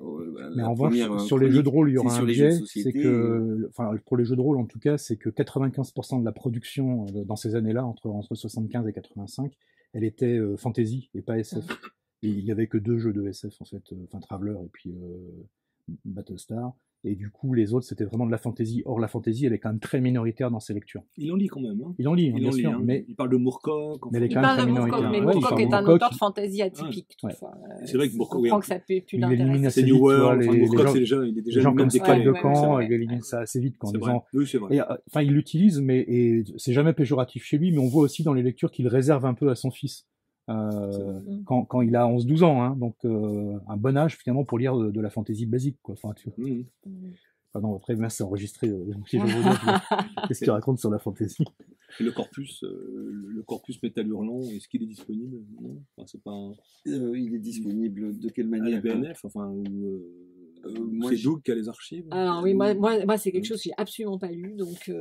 en revanche, sur les jeux de rôle, il y aura un biais, c'est que, enfin, pour les jeux de rôle en tout cas, c'est que 95% de la production dans ces années-là, entre 75 et 85, elle était fantasy et pas SF. Et il y avait que 2 jeux de SF en fait, enfin Traveller et puis Battlestar. Et du coup, les autres, c'était vraiment de la fantasy. Or, la fantasy, elle est quand même très minoritaire dans ses lectures. Il en lit quand même. Hein. Il en lit, bien sûr. Hein. Mais il parle de Moorcock. Mais elle est quand même très minoritaire. Mais Moorcock est un auteur de fantasy atypique, toutefois. C'est vrai que Moorcock, je comprends que ça peut plus l'intéresser. C'est New World. Moorcock, il est déjà les gens comme Scott de Camp, il élimine ça assez vite quand disant. Oui, c'est vrai. Enfin, il l'utilise, mais c'est jamais péjoratif chez lui, mais on voit aussi dans les lectures qu'il réserve un peu à son fils. Quand il a 11-12 ans, hein, donc un bon âge finalement pour lire de la fantasy basique, quoi. Enfin, tu vois. Pardon, après, c'est enregistré. Qu'est-ce qu'il raconte sur la fantasy? Et le corpus Métal Hurlant, est-ce qu'il est disponible? Non, enfin, c'est pas. Il est disponible de quelle manière? À la BNF, enfin. C'est Doug qui a les archives. Alors oui, moi c'est quelque chose que j'ai absolument pas lu, donc il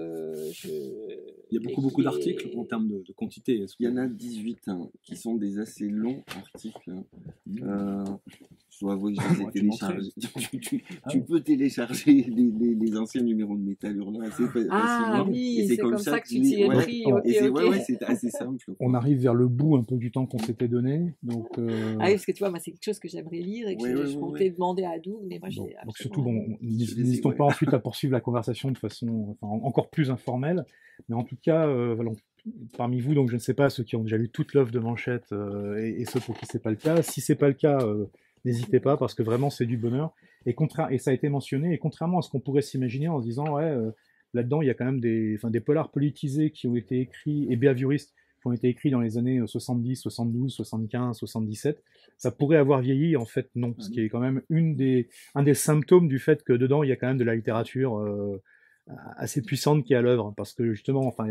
y a beaucoup d'articles en termes de quantité. Il y en a 18 qui sont des assez longs articles. Je dois avouer que je les ai téléchargés. Tu peux télécharger les anciens numéros de Métal Hurlant assez facilement. Ah oui, c'est comme ça que tu t'y es pris. Ouais, c'est assez simple. On arrive vers le bout un peu du temps qu'on s'était donné. Donc, Ah oui, parce que tu vois, moi c'est quelque chose que j'aimerais lire et que je comptais demander à Doug, mais moi j'ai. Donc surtout, n'hésitons pas ensuite à poursuivre la conversation de façon encore plus informelle. Mais en tout cas, voilà, parmi vous, donc je ne sais pas, ceux qui ont déjà lu toute l'œuvre de Manchette et ceux pour qui c'est pas le cas. Si c'est pas le cas, n'hésitez pas parce que vraiment c'est du bonheur. Et ça a été mentionné. Et contrairement à ce qu'on pourrait s'imaginer en se disant là-dedans il y a quand même des polars politisés qui ont été écrits et behavioristes qui ont été écrits dans les années 70, 72, 75, 77. Ça pourrait avoir vieilli, en fait non. Ce qui est quand même un des symptômes du fait que dedans il y a quand même de la littérature assez puissante qui est à l'œuvre, parce que justement, enfin,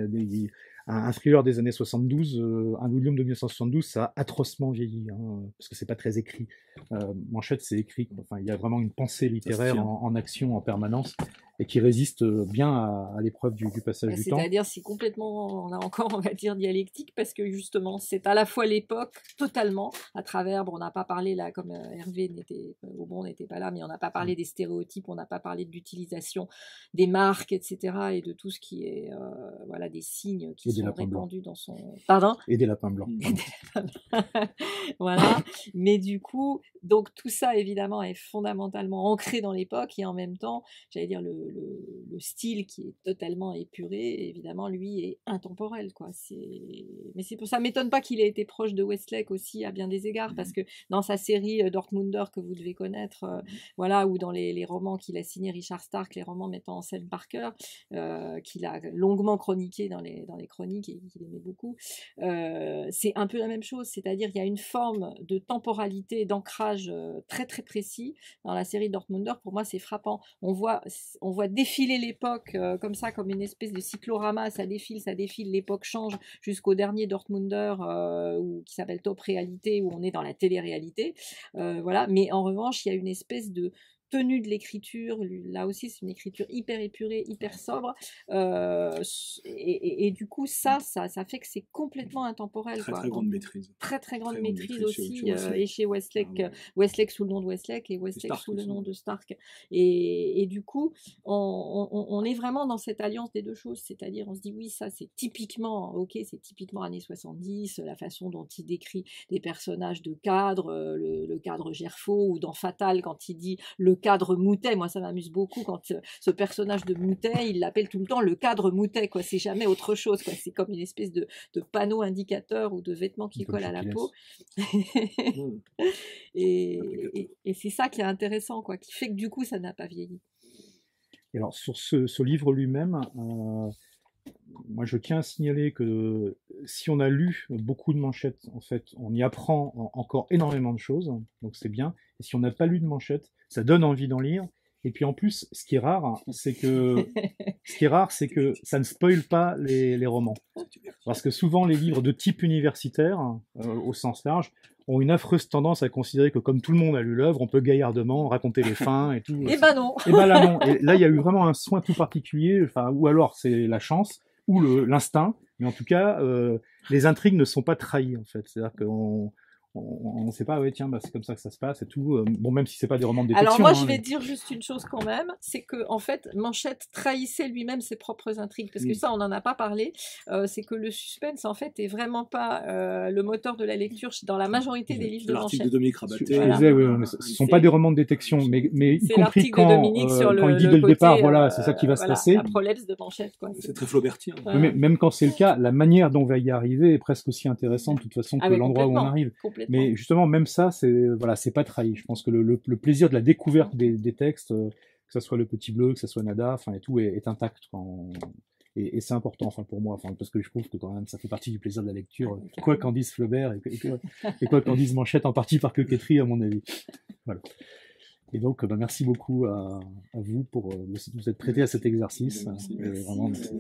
un thriller des années 72, un William de 1972, ça a atrocement vieilli, hein, parce que c'est pas très écrit. Manchette, c'est écrit. Enfin, il y a vraiment une pensée littéraire en action en permanence et qui résiste bien à l'épreuve du passage du temps. C'est-à-dire, c'est complètement, on a encore, on va dire, dialectique, parce que justement, c'est à la fois l'époque, totalement, à travers, on n'a pas parlé là, comme Hervé n'était pas là, mais on n'a pas parlé des stéréotypes, on n'a pas parlé de l'utilisation des marques, etc., et de tout ce qui est, voilà, des signes qui sont répandus dans son... Pardon ? Et des lapins blancs. Voilà. Mais du coup, donc tout ça, évidemment, est fondamentalement ancré dans l'époque, et en même temps, j'allais dire, le style qui est totalement épuré, évidemment, lui, est intemporel, quoi. Mais c'est pour ça, m'étonne pas qu'il ait été proche de Westlake aussi, à bien des égards, parce que dans sa série Dortmunder, que vous devez connaître, voilà, ou dans les romans qu'il a signés Richard Stark, les romans mettant en scène Parker, qu'il a longuement chroniqué dans les chroniques et qu'il aimait beaucoup, c'est un peu la même chose, c'est-à-dire il y a une forme de temporalité, d'ancrage très très précis dans la série Dortmunder. Pour moi, c'est frappant. On voit défiler l'époque comme ça, comme une espèce de cyclorama, ça défile, l'époque change jusqu'au dernier Dortmunder qui s'appelle Top Réalité, où on est dans la télé-réalité. Voilà. Mais en revanche, il y a une espèce de tenue de l'écriture, là aussi c'est une écriture hyper épurée, hyper sobre, et du coup ça fait que c'est complètement intemporel. Très grande maîtrise. Très grande maîtrise aussi, et chez Westlake, Westlake sous le nom de Westlake et Westlake sous le nom de Stark. Et du coup, on est vraiment dans cette alliance des deux choses, c'est-à-dire on se dit oui, ça c'est typiquement, c'est typiquement années 70, la façon dont il décrit des personnages de cadre, le cadre Gerfaux, ou dans Fatal quand il dit le cadre Moutet. Moi ça m'amuse beaucoup quand ce personnage de Moutet, il l'appelle tout le temps le cadre Moutet, quoi. C'est jamais autre chose, quoi. C'est comme une espèce de panneau indicateur ou de vêtement qui colle à la peau. et c'est ça qui est intéressant, quoi, qui fait que du coup ça n'a pas vieilli. Et alors sur ce livre lui-même, moi je tiens à signaler que si on a lu beaucoup de Manchette, en fait, on y apprend encore énormément de choses, donc c'est bien. Et si on n'a pas lu de Manchette, ça donne envie d'en lire. Et puis en plus, ce qui est rare, c'est que ça ne spoile pas les romans. Parce que souvent, les livres de type universitaire, au sens large, ont une affreuse tendance à considérer que comme tout le monde a lu l'œuvre, on peut gaillardement raconter les fins et tout. Et ben non. Et ben là non. Et là, il y a eu vraiment un soin tout particulier, ou alors c'est la chance, ou l'instinct. Mais en tout cas, les intrigues ne sont pas trahies, en fait. C'est-à-dire qu'on on ne sait pas, ouais, tiens, bah, c'est comme ça que ça se passe et tout. Bon, même si c'est pas des romans de détection. Alors moi, je hein, vais mais... dire juste une chose quand même, c'est que en fait, Manchette trahissait lui-même ses propres intrigues, parce que ça, on n'en a pas parlé. C'est que le suspense, en fait, est vraiment pas le moteur de la lecture dans la majorité des livres de l'article Manchette. de Dominique Rabaté. Voilà. Disais, oui, mais ce sont pas des romans de détection, mais y compris quand il dit dès le départ, voilà, c'est ça qui va se passer. La prolepse de Manchette, quoi. C'est très flaubertien. Voilà. Mais même quand c'est le cas, la manière dont on va y arriver est presque aussi intéressante de toute façon que l'endroit où on arrive. Mais justement, même ça, c'est pas trahi. Je pense que le plaisir de la découverte des textes, que ça soit Le Petit Bleu, que ça soit Nada, enfin et tout, est intact. Et c'est important, enfin pour moi, enfin parce que je trouve que quand même ça fait partie du plaisir de la lecture, quoi qu'en dise Flaubert et quoi qu'en dise Manchette, en partie par coquetterie à mon avis. Voilà. Et donc, bah, merci beaucoup à vous pour vous être prêté à cet exercice. Merci. Vraiment, merci.